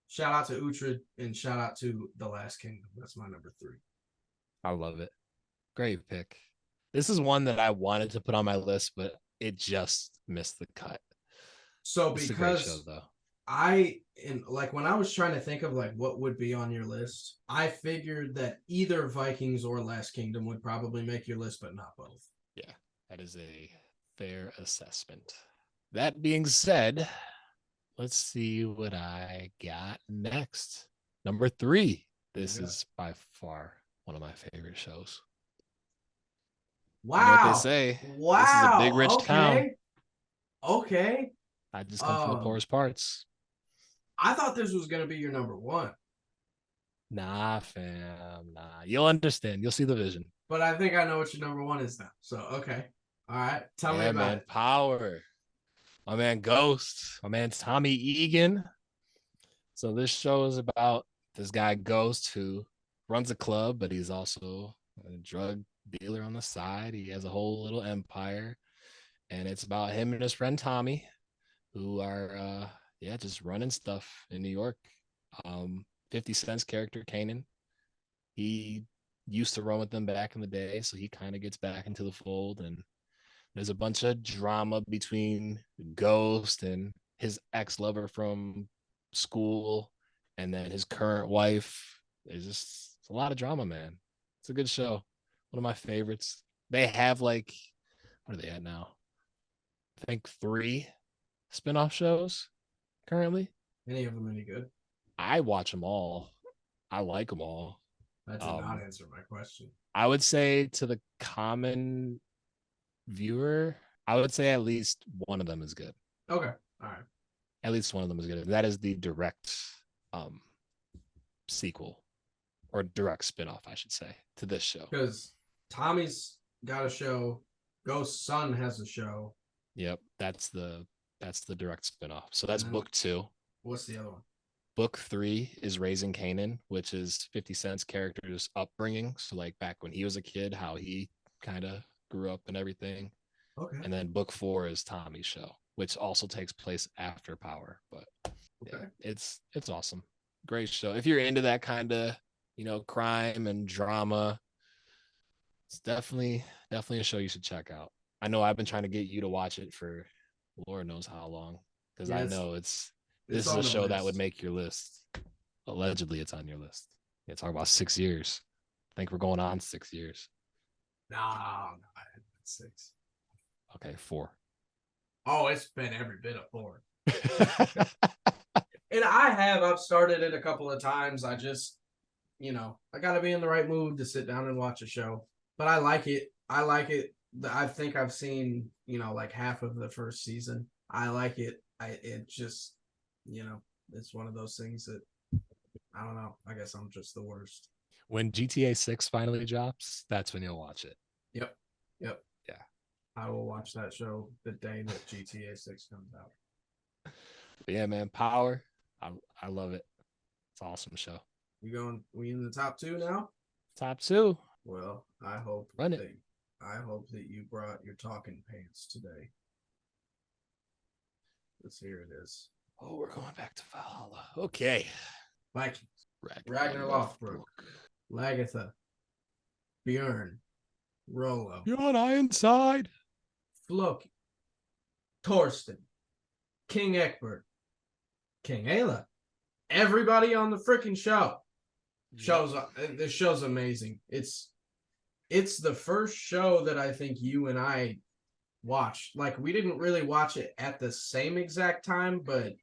Shout out to Uhtred and shout out to The Last Kingdom. That's my number 3. I love it. Great pick. This is one that I wanted to put on my list, but it just missed the cut. So it's because a great show, though. when I was trying to think of like what would be on your list, I figured that either Vikings or Last Kingdom would probably make your list, but not both. Yeah, that is a fair assessment. That being said, let's see what I got next. Number 3. This is by far one of my favorite shows. Wow. You know what they say? Wow. This is a big rich town. Okay. I just come from the poorest parts. I thought this was gonna be your number 1. Nah, fam. Nah. You'll understand. You'll see the vision. But I think I know what your number 1 is now. So okay. All right. Tell me about it. Power. My man Ghost. My man Tommy Egan. So this show is about this guy Ghost who runs a club, but he's also a drug dealer on the side. He has a whole little empire. And it's about him and his friend Tommy, who are just running stuff in New York. 50 Cent's character Kanan, he used to run with them back in the day, so he kind of gets back into the fold. And there's a bunch of drama between Ghost and his ex-lover from school, and then his current wife. It's a lot of drama, man. It's a good show. One of my favorites. They have like, what are they at now? I think 3 spinoff shows currently. Any of them any good? I watch them all. I like them all. That did not answer my question. I would say to the common viewer, I would say at least one of them is good. Okay. All right. At least one of them is good. That is the direct sequel or direct spinoff, I should say, to this show. Because Tommy's got a show. Ghost's son has a show. Yep, that's the direct spinoff. So that's book 2. What's the other one? Book 3 is Raising Kanan, which is 50 Cent's character's upbringing. So like back when he was a kid, how he kind of grew up and everything. Okay. And then book 4 is Tommy's show, which also takes place after Power. But yeah, it's awesome. Great show. If you're into that kind of, crime and drama, it's definitely a show you should check out. I know I've been trying to get you to watch it for Lord knows how long, because I know this is a show that would make your list. Allegedly, it's on your list. Yeah, talk about 6 years. I think we're going on 6 years. No, I had 6. Okay, 4. Oh, it's been every bit of 4. And I've started it a couple of times. I just, I got to be in the right mood to sit down and watch a show. But I like it. I think I've seen, like half of the first season. I like it. It just, it's one of those things that, I don't know. I guess I'm just the worst. When GTA 6 finally drops, that's when you'll watch it. Yep. Yeah. I will watch that show the day that GTA 6 comes out. But yeah, man, Power. I love it. It's an awesome show. We in the top 2 now? Top 2. Well, I hope that you brought your talking pants today. Let's hear it is. Oh, we're going back to Valhalla. Okay. Vikings. Ragnar Lothbrok. Lagertha. Bjorn. Rollo. You're on Ironside. Floki. Torsten. King Egbert. King Ayla. Everybody on the freaking show. This show's amazing. It's the first show that I think you and I watched. Like, we didn't really watch it at the same exact time, but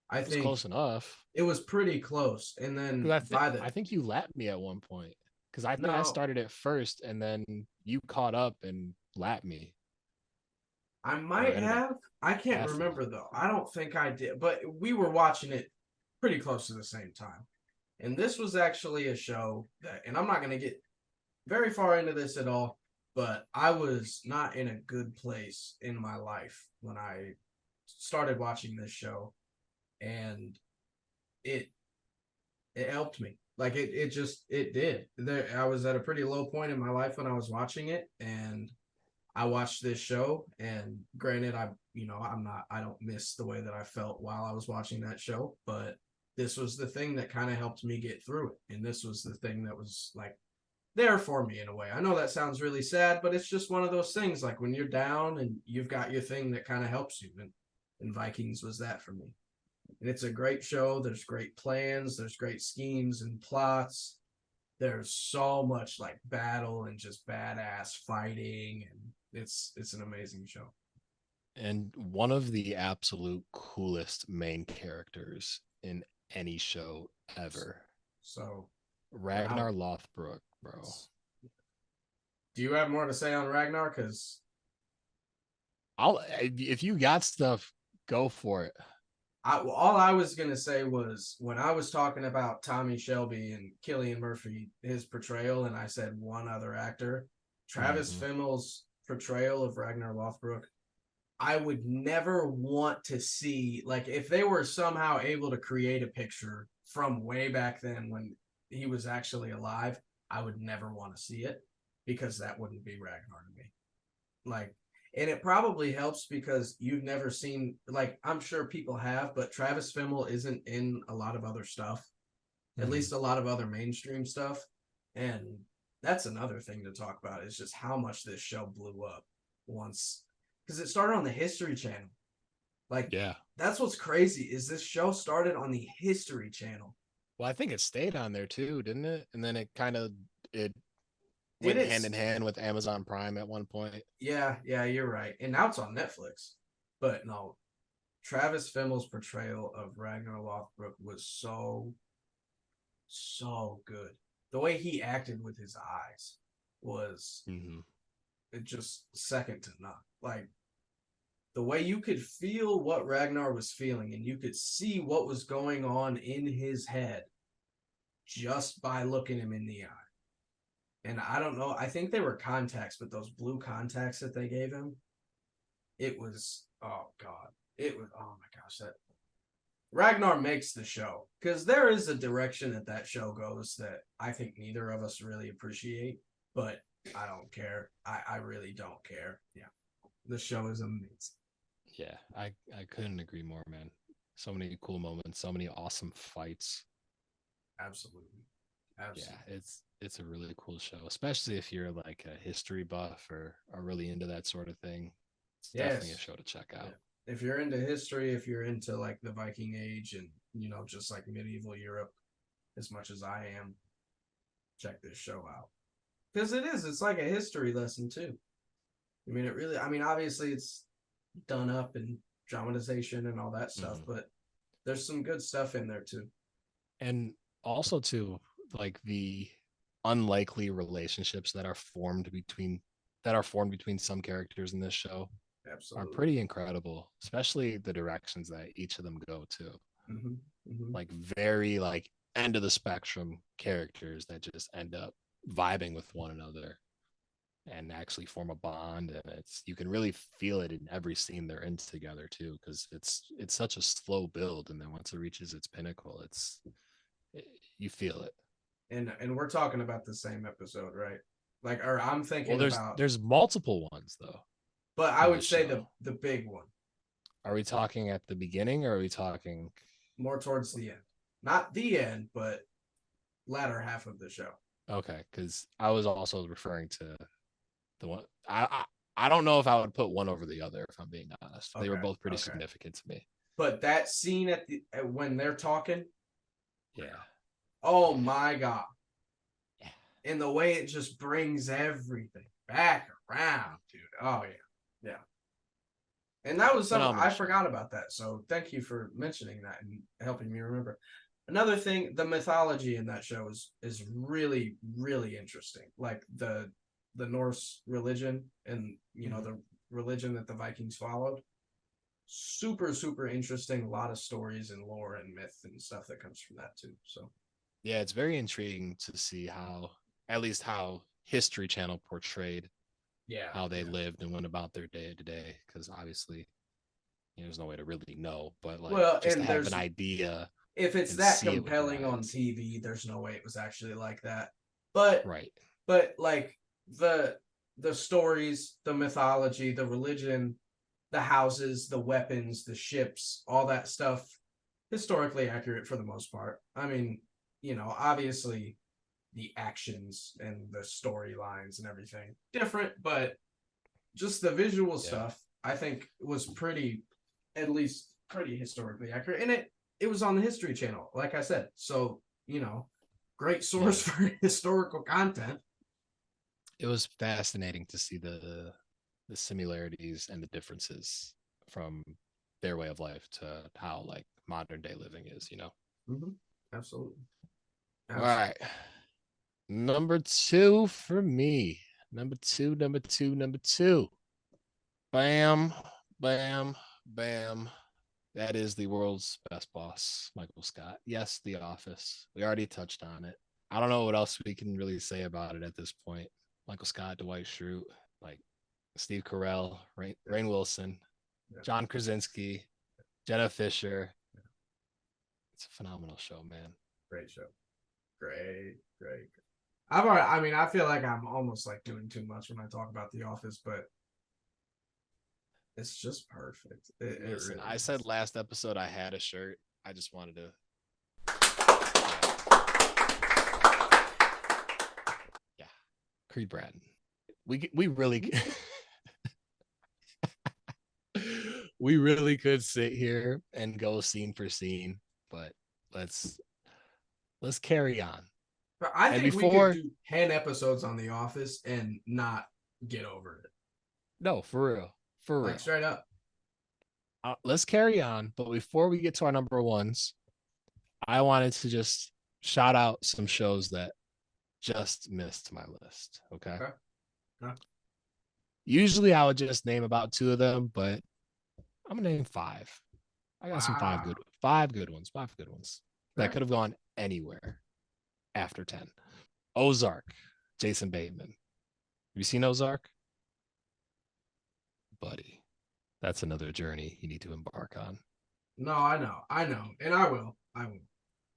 I think close enough. It was pretty close. And then I think you lapped me at one point, because I think I started it first, and then you caught up and lapped me. I might have. I can't remember though. I don't think I did, but we were watching it pretty close to the same time. And this was actually a show that, and I'm not going to get very far into this at all, but I was not in a good place in my life when I started watching this show, and it helped me. Like it did. I was at a pretty low point in my life when I was watching it, and I watched this show, and granted, I don't miss the way that I felt while I was watching that show, but this was the thing that kind of helped me get through it. And this was the thing that was like there for me in a way. I know that sounds really sad, but it's just one of those things, like when you're down and you've got your thing that kind of helps you. And Vikings was that for me. And it's a great show. There's great plans, there's great schemes and plots. There's so much like battle and just badass fighting, and it's an amazing show. And one of the absolute coolest main characters in any show ever. So Ragnar Lothbrok, bro. do you have more to say on Ragnar? Because If you got stuff, go for it. all I was gonna say was when I was talking about Tommy Shelby and Cillian Murphy, his portrayal, and I said one other actor, Travis Fimmel's portrayal of Ragnar Lothbrok. I would never want to see, like, if they were somehow able to create a picture from way back then when he was actually alive, I would never want to see it because that wouldn't be Ragnar to me. Like, and it probably helps because you've never seen, like, I'm sure people have, but Travis Fimmel isn't in a lot of other stuff, at least a lot of other mainstream stuff. And that's another thing to talk about is just how much this show blew up once, because it started on the History Channel. Like, Yeah. that's what's crazy is this show started on the History Channel. Well, I think it stayed on there too, didn't it? And then it went It is. hand in hand with Amazon Prime at one point. Yeah, you're right. And now it's on Netflix. But no, Travis Fimmel's portrayal of Ragnar Lothbrok was so good. The way he acted with his eyes was just second to none. Like, the way you could feel what Ragnar was feeling and you could see what was going on in his head just by looking him in the eye. And I don't know, I think they were contacts, but those blue contacts that they gave him, it was, oh God. It was, oh my gosh, that Ragnar makes the show, because there is a direction that show goes that I think neither of us really appreciate, but I don't care. I really don't care. Yeah. The show is amazing. Yeah, I couldn't agree more, man. So many cool moments, so many awesome fights. Absolutely. Yeah, it's a really cool show, especially if you're like a history buff or are really into that sort of thing. It's definitely a show to check out. Yeah. If you're into history, if you're into like the Viking Age and, just like medieval Europe, as much as I am, check this show out. Because it's like a history lesson too. Obviously it's done up and dramatization and all that stuff, but there's some good stuff in there too. And also too, like the unlikely relationships that are formed between some characters in this show are pretty incredible, especially the directions that each of them go to. Like very like end of the spectrum characters that just end up vibing with one another and actually form a bond, and you can really feel it in every scene they're in together too, because it's such a slow build, and then once it reaches its pinnacle, you feel it. And we're talking about the same episode, right? Like, or I'm thinking there's multiple ones though, but I would say the big one. Are we talking at the beginning, or are we talking more towards the end? Not the end, but latter half of the show. Okay, because I was also referring to the one. I don't know if I would put one over the other, if I'm being honest. They were both pretty significant to me. But that scene when they're talking, yeah. Oh my God. Yeah. And the way it just brings everything back around, dude. Oh yeah. Yeah. And that was something I forgot about that. So thank you for mentioning that and helping me remember. Another thing, the mythology in that show is really, really interesting. Like the Norse religion and the religion that the Vikings followed. Super, super interesting. A lot of stories and lore and myth and stuff that comes from that too. So yeah, it's very intriguing to see how History Channel portrayed how they lived and went about their day to day, because obviously there's no way to really know, but like just to have an idea. If it's that compelling on TV, there's no way it was actually like that. But like the stories, the mythology, the religion, the houses, the weapons, the ships, all that stuff, historically accurate for the most part. I mean, obviously the actions and the storylines and everything different, but just the visual stuff, I think was at least pretty historically accurate. And it was on the History Channel, like I said. So, great source for historical content. It was fascinating to see the similarities and the differences from their way of life to how like modern day living is, Mm-hmm. Absolutely. All right. Number 2 for me. Number two. Bam, bam, bam. That is the world's best boss, Michael Scott. Yes, The Office. We already touched on it. I don't know what else we can really say about it at this point. Michael Scott, Dwight Schrute, like Steve Carell, Rainn Wilson, John Krasinski, Jenna Fisher. It's a phenomenal show, man. Great show. Great. I feel like I'm almost like doing too much when I talk about The Office, but it's just perfect. Listen, I said last episode I had a shirt. I just wanted to. Yeah. Creed Bratton. We really we really could sit here and go scene for scene, but let's carry on. But I think we could do 10 episodes on The Office and not get over it. No, for real. Like straight up. Let's carry on. But before we get to our number ones, I wanted to just shout out some shows that just missed my list. Okay. Usually I would just name about 2 of them, but I'm gonna name 5. I got some 5 good ones. 5 good ones that could have gone anywhere after 10. Ozark, Jason Bateman. Have you seen Ozark? Buddy, that's another journey you need to embark on. No, I know. And I will.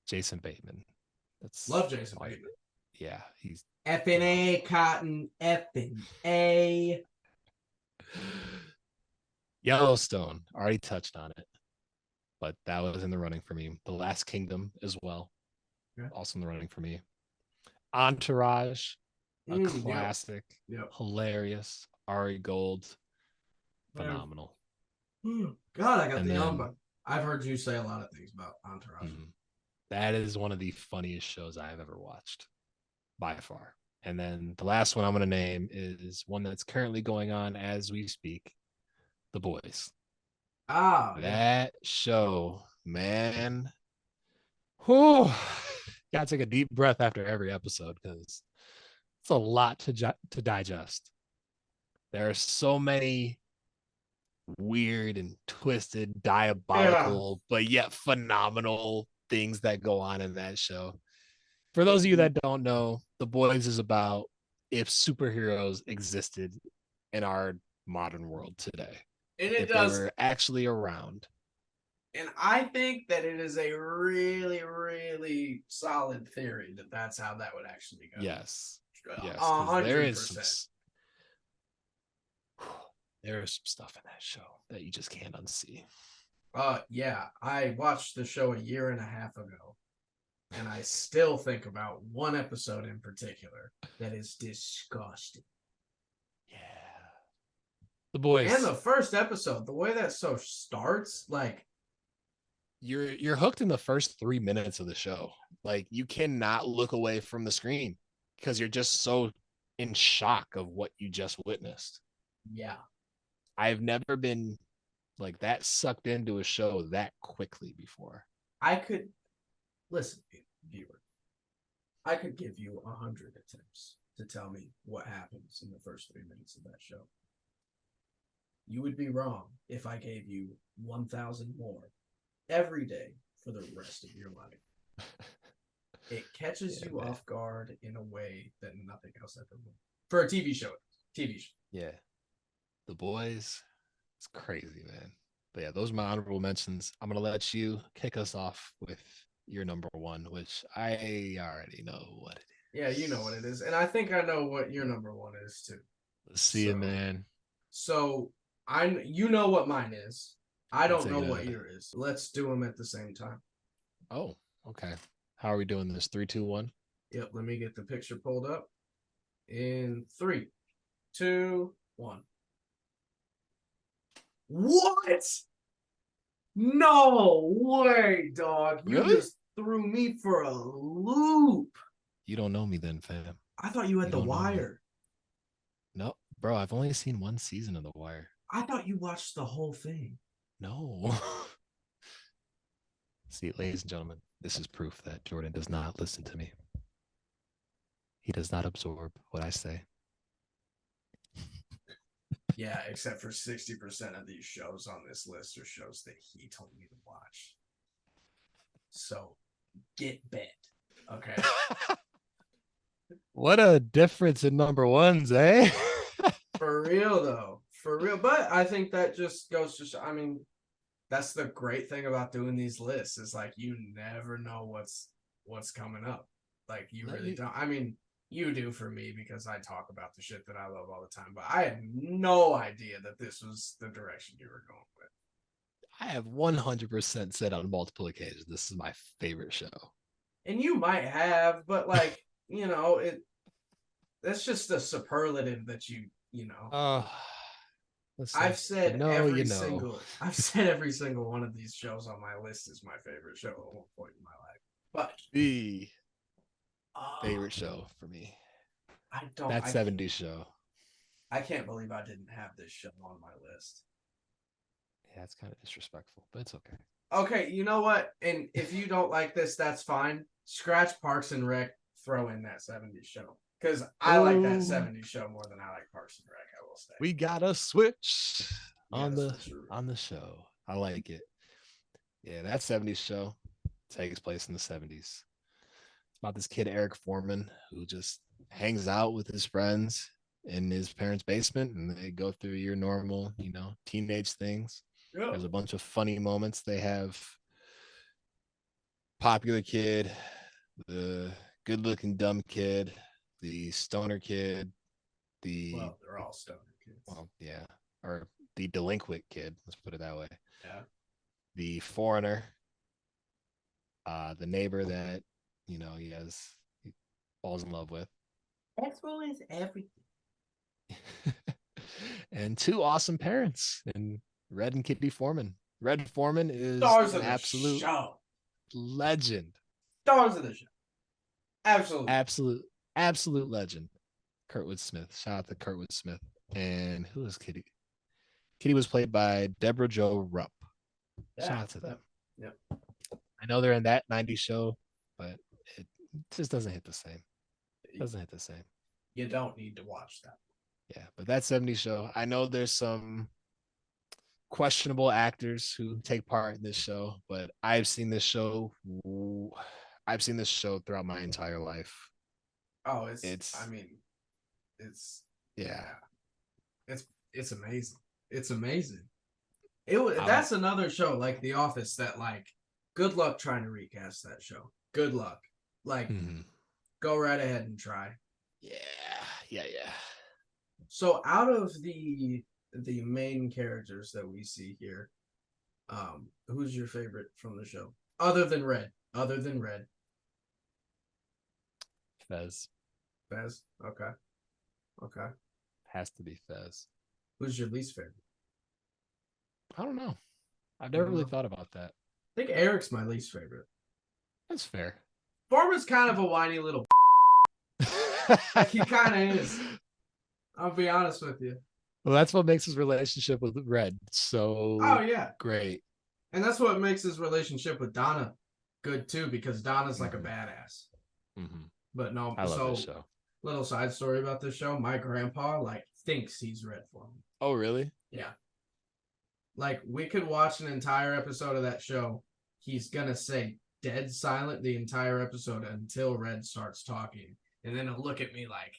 Jason Bateman. Love Jason Bateman. Yeah, he's effing A, Cotton, effing A. Yellowstone, already touched on it, but that was in the running for me. The Last Kingdom as well, also in the running for me. Entourage, a classic, hilarious. Ari Gold, phenomenal. God, I got the yawn. I've heard you say a lot of things about Entourage. That is one of the funniest shows I've ever watched, by far. And then the last one I'm going to name is one that's currently going on as we speak. The Boys. That show, man. Whew. Gotta take a deep breath after every episode because it's a lot to digest. There are so many weird and twisted, diabolical, but yet phenomenal things that go on in that show. For those of you that don't know, The Boys is about if superheroes existed in our modern world today. And it if does. They were actually around. And I think that it is a really, really solid theory that that's how that would actually go. Yes. 100%. There is some stuff in that show that you just can't unsee. Yeah. I watched the show a year and a half ago, and I still think about one episode in particular that is disgusting. Yeah. The Boys. And the first episode, the way that show starts, like you're hooked in the first 3 minutes of the show. Like you cannot look away from the screen because you're just so in shock of what you just witnessed. Yeah. I've never been like that sucked into a show that quickly before. I could listen, viewer. I could give you 100 attempts to tell me what happens in the first 3 minutes of that show. You would be wrong if I gave you 1,000 more every day for the rest of your life. It catches you off guard in a way that nothing else ever will. For a TV show. Yeah. The Boys. It's crazy, man. But yeah, those are my honorable mentions. I'm going to let you kick us off with your number 1, which I already know what it is. Yeah, you know what it is. And I think I know what your number 1 is too. Let's see it, man. So you know what mine is. I don't know what yours is. Let's do them at the same time. Oh, okay. How are we doing this? 3, 2, 1? Yep, let me get the picture pulled up. In 3, 2, 1. What? No way, dog. You Really? just threw me for a loop. You don't know me then, fam. I thought you had You The don't know me. Wire. No, bro, I've only seen one season of The Wire. I thought you watched the whole thing. No. See, ladies and gentlemen, this is proof that Jordan does not listen to me. He does not absorb what I say. Yeah, except for 60% of these shows on this list are shows that he told me to watch. So get bent. Okay. What a difference in number ones, eh? For real though. For real. But I think that just goes to show, I mean, that's the great thing about doing these lists is like you never know what's coming up. Like you really don't. I mean, you do for me because I talk about the shit that I love all the time, but I had no idea that this was the direction you were going with. I have 100% said on multiple occasions, this is my favorite show. And you might have, but like, you know, that's just a superlative that you know. Listen, I've said no, every you know. I've said every single one of these shows on my list is my favorite show at one point in my life. But The favorite show for me. That 70s show. I can't believe I didn't have this show on my list. Yeah, it's kind of disrespectful, but it's okay. Okay, you know what? And if you don't like this, that's fine. Scratch Parks and Rec, throw in that 70s show. Because I like that 70s show more than I like Parks and Rec, I will say. We got a switch on the show. I like it. Yeah, that 70s show takes place in the 70s. It's about this kid, Eric Foreman, who just hangs out with his friends in his parents' basement and they go through your normal, teenage things. Yeah. There's a bunch of funny moments. They have popular kid, the good looking dumb kid, the stoner kid, well, they're all stoner kids. Well, yeah. Or the delinquent kid, let's put it that way. Yeah. The foreigner, the neighbor that, he falls in love with. Expo is everything. And two awesome parents in Red and Kitty Foreman. Red Foreman is Stars an of the absolute show. legend. Stars of the show. Absolute legend. Kurtwood Smith. Shout out to Kurtwood Smith. And who is Kitty? Kitty was played by Deborah Jo Rupp. Shout out to them. Yep. I know they're in that 90s show, but it just doesn't hit the same. You don't need to watch that. Yeah, but that 70s show, I know there's some questionable actors who take part in this show, but I've seen this show throughout my entire life. Oh, it's amazing. It's amazing. That's another show like The Office that like good luck trying to recast that show. Good luck. Like go right ahead and try. Yeah. So out of the main characters that we see here, who's your favorite from the show? Other than Red. Fez. Okay. Has to be Fez. Who's your least favorite? I don't know. I've never really thought about that. I think Eric's my least favorite. That's fair. Foreman's kind of a whiny little like he kind of is. I'll be honest with you. Well, that's what makes his relationship with Red so great. And that's what makes his relationship with Donna good too, because Donna's like a badass. But no, I love this show. Little side story about this show. My grandpa thinks he's Red Foreman. Oh, really? Yeah. Like we could watch an entire episode of that show. He's gonna say dead silent the entire episode until Red starts talking. And then he'll look at me like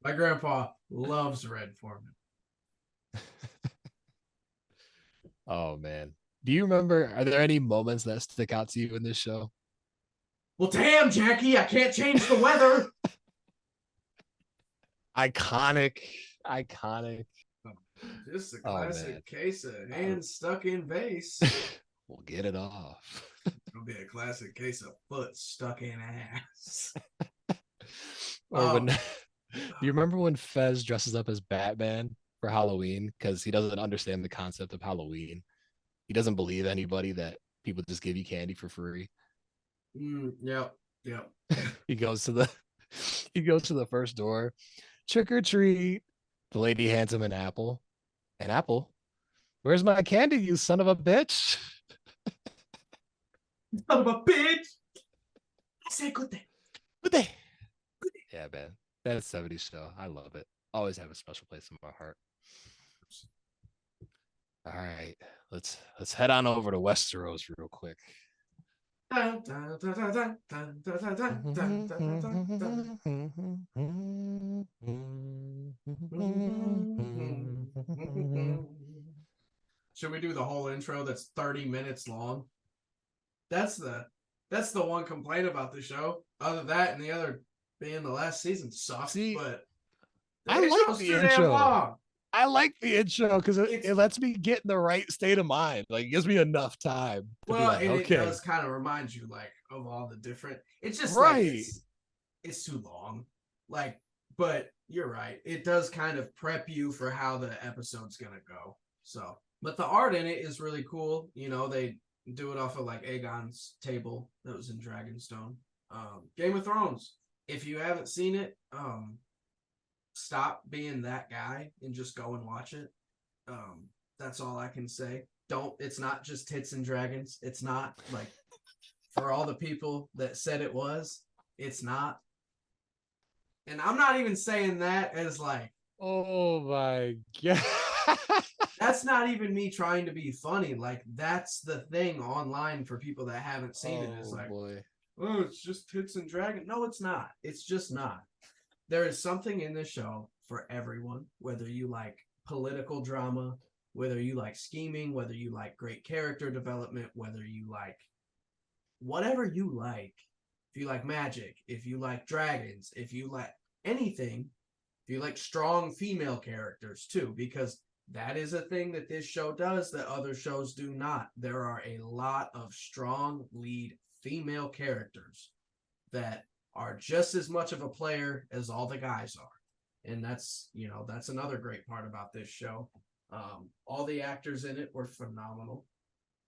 my grandpa loves Red Foreman. Oh man. Do you remember, are there any moments that stick out to you in this show? Well, damn, Jackie, I can't change the weather. Iconic. Just a classic case of hands stuck in vase. We'll get it off. It'll be a classic case of foot stuck in ass. Or do you remember when Fez dresses up as Batman for Halloween because he doesn't understand the concept of Halloween. He doesn't believe anybody that people just give you candy for free. Yep. Yep. He goes to the he goes to the first door, trick or treat. The lady hands him an apple. An apple? Where's my candy, you son of a bitch? Son of a bitch. I said good day. Good day. Yeah, man. That's 70s show. I love it. Always have a special place in my heart. All right. Let's head on over to Westeros real quick. Dun, dun, dun, dun, dun, dun, dun, dun, dun, dun, dun, dun. Should we do the whole intro that's 30 minutes long? That's the one complaint about the show. Other than that and the other being the last season sucks. See, but I like the intro. I like the intro because it lets me get in the right state of mind. Like it gives me enough time to be like, and okay. it does kind of remind you like of all the different. It's just right. Like it's too long. Like, but you're right. It does kind of prep you for how the episode's gonna go. So, but the art in it is really cool. You know, they do it off of like Aegon's table that was in Dragonstone. Game of Thrones. If you haven't seen it, stop being that guy and just go and watch it. That's all I can say. It's not just tits and dragons. It's not like for all the people that said it was, it's not. And I'm not even saying that as like, oh my God. That's not even me trying to be funny. Like that's the thing online for people that haven't seen it is like, boy. Oh, it's just tits and dragons. No, it's not. It's just not. There is something in this show for everyone, whether you like political drama, whether you like scheming, whether you like great character development, whether you like whatever you like. If you like magic, if you like dragons, if you like anything, if you like strong female characters too, because that is a thing that this show does that other shows do not. There are a lot of strong lead female characters that are just as much of a player as all the guys are. And that's another great part about this show. All the actors in it were phenomenal.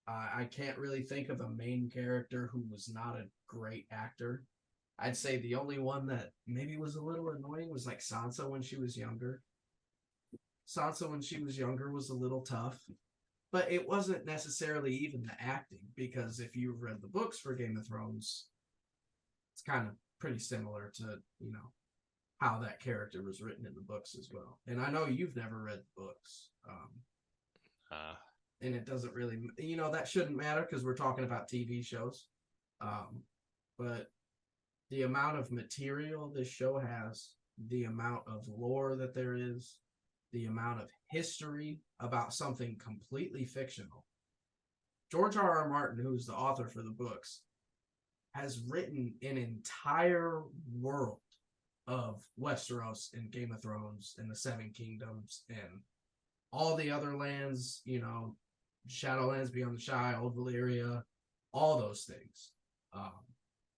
I can't really think of a main character who was not a great actor. I'd say the only one that maybe was a little annoying was like Sansa when she was younger. Sansa when she was younger was a little tough, but it wasn't necessarily even the acting, because if you've read the books for Game of Thrones, it's kind of pretty similar to, how that character was written in the books as well. And I know you've never read the books. And it doesn't really, that shouldn't matter because we're talking about TV shows. But the amount of material this show has, the amount of lore that there is, the amount of history about something completely fictional. George R.R. Martin, who's the author for the books, has written an entire world of Westeros and Game of Thrones and the Seven Kingdoms and all the other lands, Shadowlands, Beyond the Shire, Old Valyria, all those things.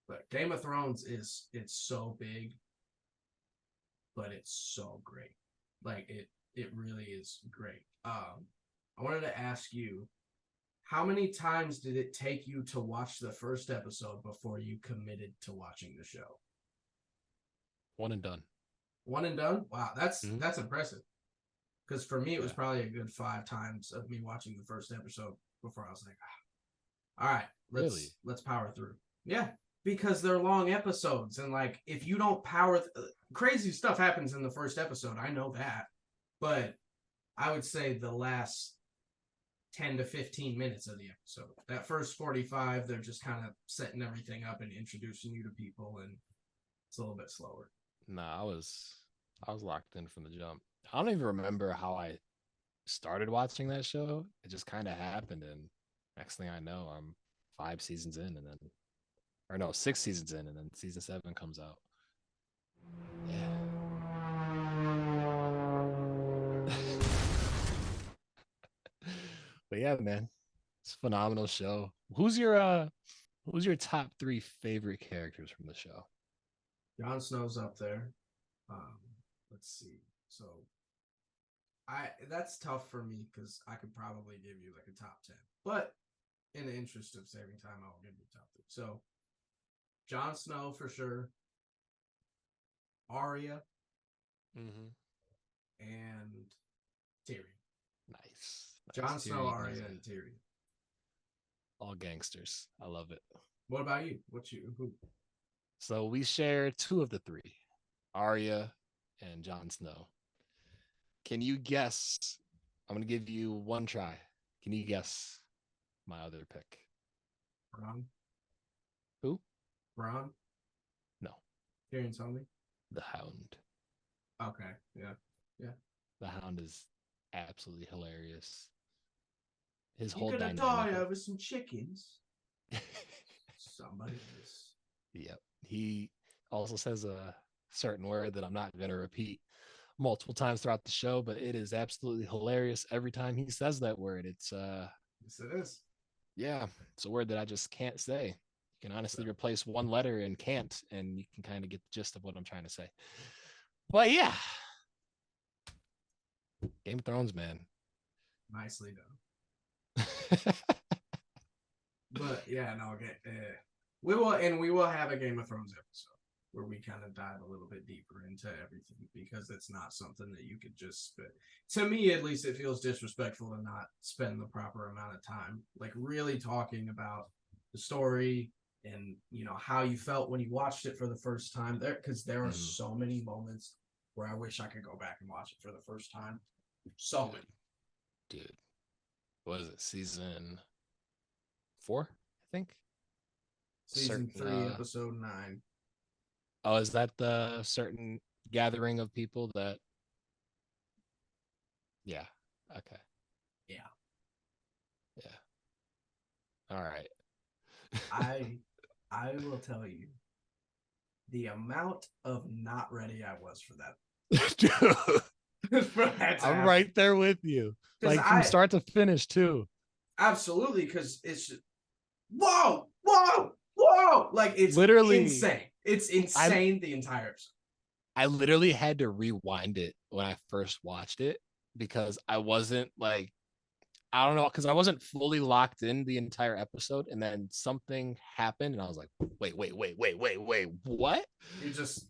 But Game of Thrones it's so big, but it's so great. Like it really is great. I wanted to ask you, how many times did it take you to watch the first episode before you committed to watching the show? One and done. One and done? Wow, that's impressive. Because for me, it was probably a good 5 times of me watching the first episode before I was like, all right, let's power through. Yeah, because they're long episodes, and like if you don't power, crazy stuff happens in the first episode. I know that, but I would say the last 10 to 15 minutes of the episode, that first 45, they're just kind of setting everything up and introducing you to people, and it's a little bit slower. Nah, I was locked in from the jump. I don't even remember how I started watching that show. It just kind of happened, and next thing I know, I'm 5 seasons in, and then, or no, 6 seasons in, and then season 7 comes out. Yeah. But yeah, man, it's a phenomenal show. Who's your top 3 favorite characters from the show? Jon Snow's up there. Let's see. So That's tough for me because I could probably give you like a top 10. But in the interest of saving time, I'll give you top 3. So Jon Snow for sure. Arya Mm-hmm. and Tyrion. Nice. Jon Snow, Tyrion Arya, is and Tyrion. all gangsters. I love it. What about you? Who? So we share 2 of the 3, Arya and Jon Snow. Can you guess? I'm going to give you one try. Can you guess my other pick? Bronn? Who? Bronn? No, Tyrion Sully? the Hound. Okay, yeah. The Hound is absolutely hilarious. His You whole gonna dynamic. die over some chickens? Somebody is. Yep. He also says a certain word that I'm not going to repeat multiple times throughout the show, but it is absolutely hilarious every time he says that word. It's Yes, it is. yeah, it's a word that I just can't say. You can honestly replace one letter in can't, and you can kind of get the gist of what I'm trying to say. But yeah, Game of Thrones, man. Nicely done. But yeah, no, okay. We will have a Game of Thrones episode where we kind of dive a little bit deeper into everything because it's not something that you could just spit. To me, at least, it feels disrespectful to not spend the proper amount of time, like really talking about the story and how you felt when you watched it for the first time. Because there are so many moments where I wish I could go back and watch it for the first time. So many. Dude, what is it? Season 4, I think. Season 3, episode 9. Oh, is that the certain gathering of people that? Yeah. Okay. Yeah. All right. I will tell you the amount of not ready I was for that. Dude, I'm right there with you. Like from start to finish too. Absolutely, because it's just, whoa, like it's literally insane. It's insane the entire episode. I literally had to rewind it when I first watched it because I wasn't like, I don't know, because I wasn't fully locked in the entire episode, and then something happened, and I was like, wait, what? You just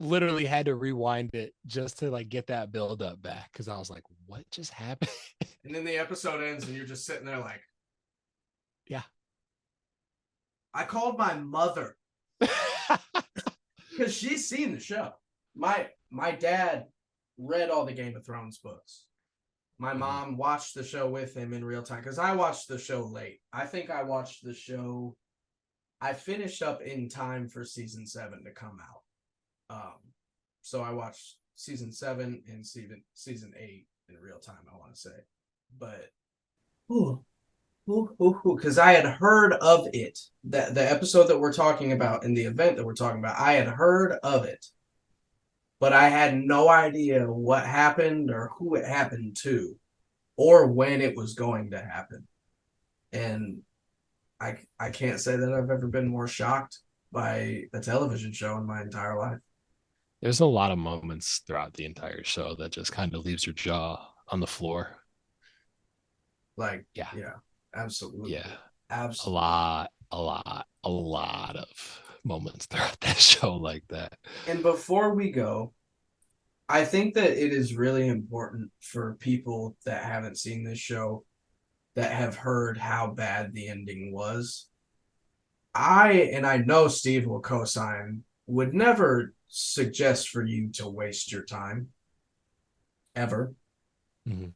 literally had to rewind it just to like get that build up back because I was like, what just happened? And then the episode ends, and you're just sitting there like, yeah. I called my mother because she's seen the show. My dad read all the Game of Thrones books. My mom watched the show with him in real time because I watched the show late. I think I watched the show. I finished up in time for season 7 to come out. So I watched season 7 and season 8 in real time, I want to say. But because I had heard of it. The episode that we're talking about and the event that we're talking about, I had heard of it. But I had no idea what happened or who it happened to or when it was going to happen. And I can't say that I've ever been more shocked by a television show in my entire life. There's a lot of moments throughout the entire show that just kind of leaves your jaw on the floor. Like, yeah, absolutely. Yeah. Absolutely. A lot of moments throughout that show like that. And before we go, I think that it is really important for people that haven't seen this show, that have heard how bad the ending was. I know Steve will co-sign, would never suggest for you to waste your time. Ever. Mm-hmm.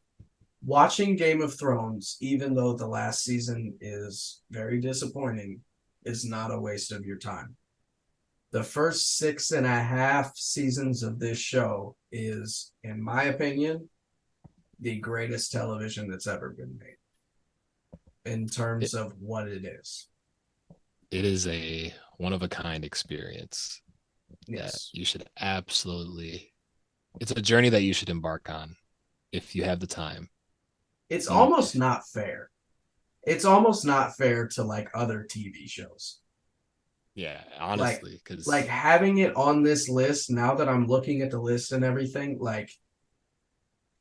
Watching Game of Thrones, even though the last season is very disappointing, is not a waste of your time. The first 6.5 seasons of this show is, in my opinion, the greatest television that's ever been made in terms of what it is. It is a one-of-a-kind experience that Yes. you should absolutely, it's a journey that you should embark on if you have the time. It's almost not fair. It's almost not fair to like other TV shows. Yeah, honestly, because like having it on this list, now that I'm looking at the list and everything, like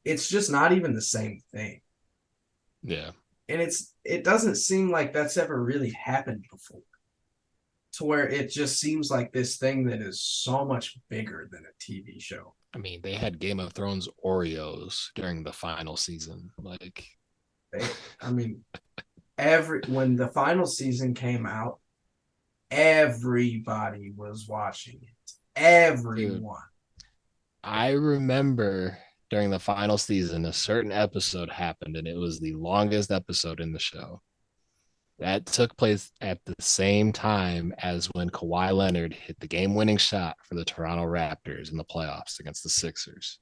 it's just not even the same thing. Yeah. And it doesn't seem like that's ever really happened before. To where it just seems like this thing that is so much bigger than a TV show. I mean, they had Game of Thrones Oreos during the final season. Like, I mean, when the final season came out, everybody was watching it. Everyone. Dude, I remember during the final season, a certain episode happened, and it was the longest episode in the show. That took place at the same time as when Kawhi Leonard hit the game-winning shot for the Toronto Raptors in the playoffs against the Sixers.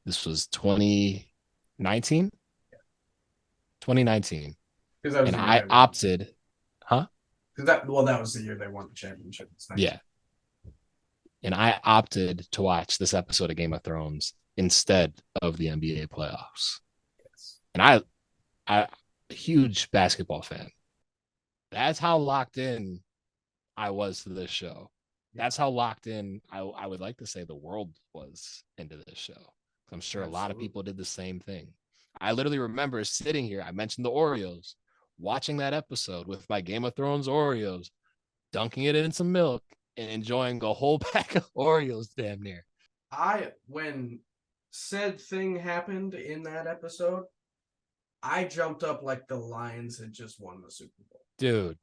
This was 2019? 2019. And I opted, huh? That was the year they won the championship. Yeah. And I opted to watch this episode of Game of Thrones instead of the NBA playoffs. Yes. And I a huge basketball fan. That's how locked in I was to this show. That's how locked in I would like to say the world was into this show. I'm sure a lot of people did the same thing. I literally remember sitting here, I mentioned the Oreos, watching that episode with my Game of Thrones Oreos, dunking it in some milk and enjoying a whole pack of Oreos damn near. When said thing happened in that episode, I jumped up like the Lions had just won the Super Bowl. Dude,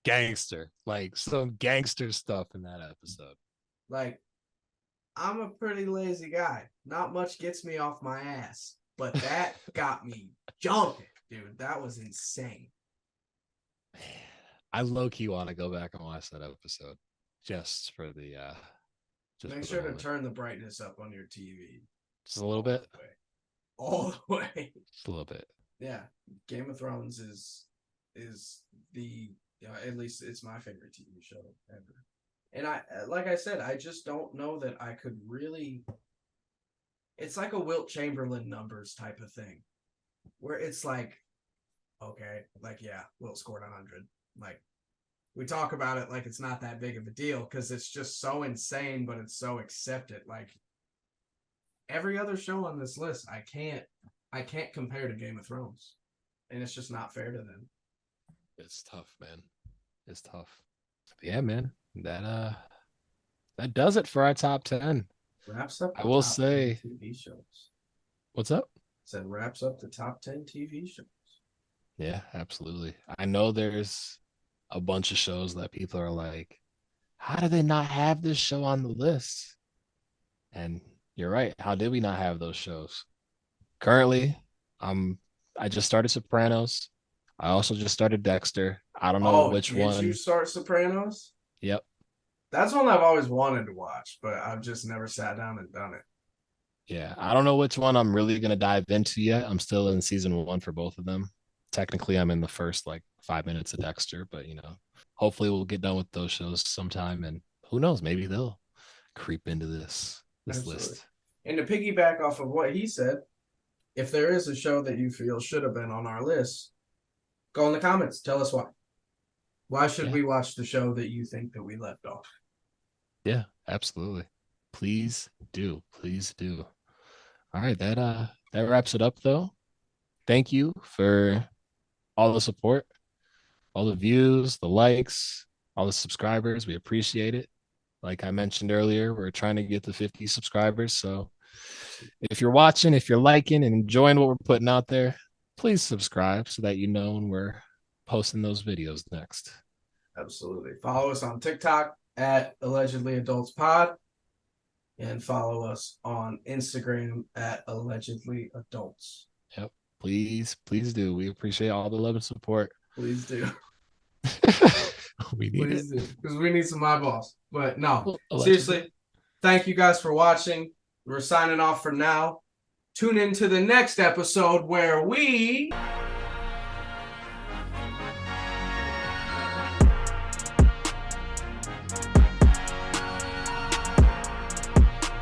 gangster. Like some gangster stuff in that episode. Like, I'm a pretty lazy guy. Not much gets me off my ass. But that got me jumping, dude. That was insane. I low-key want to go back and watch that episode just for the Make sure to turn the brightness up on your TV. Just a little bit. All the way. Just a little bit. Yeah. Game of Thrones is the at least it's my favorite TV show ever. And like I said, I just don't know that I could really. It's like a Wilt Chamberlain numbers type of thing, where it's like, okay, like, yeah, Wilt scored 100. Like, we talk about it like it's not that big of a deal because it's just so insane, but it's so accepted. Like, every other show on this list, I can't compare to Game of Thrones, and it's just not fair to them. It's tough, man. It's tough. But yeah, man. That does it for our top 10. Wraps up. I will say TV shows. What's up? Said wraps up the top 10 TV shows. Yeah, absolutely. I know there's a bunch of shows that people are like, how do they not have this show on the list? And you're right. How did we not have those shows? Currently, I just started Sopranos. I also just started Dexter. I don't know which one. Did you start Sopranos? Yep. That's one I've always wanted to watch, but I've just never sat down and done it. Yeah, I don't know which one I'm really gonna dive into yet. I'm still in season 1 for both of them. Technically, I'm in the first like 5 minutes of Dexter, but hopefully we'll get done with those shows sometime, and who knows, maybe they'll creep into this list. And to piggyback off of what he said, if there is a show that you feel should have been on our list, go in the comments. Tell us why. Why should we watch the show that you think that we left off? Yeah, absolutely. Please do. Please do. All right, that wraps it up though. Thank you for all the support, all the views, the likes, all the subscribers. We appreciate it. Like I mentioned earlier, we're trying to get to 50 subscribers. So if you're watching, if you're liking and enjoying what we're putting out there, please subscribe so that you know when we're posting those videos next. Absolutely. Follow us on TikTok at Allegedly Adults Pod, and follow us on Instagram at Allegedly Adults. Yep. Please do. We appreciate all the love and support. Please do. We need it because we need some eyeballs. But no, seriously, thank you guys for watching. We're signing off for now. Tune in to the next episode where we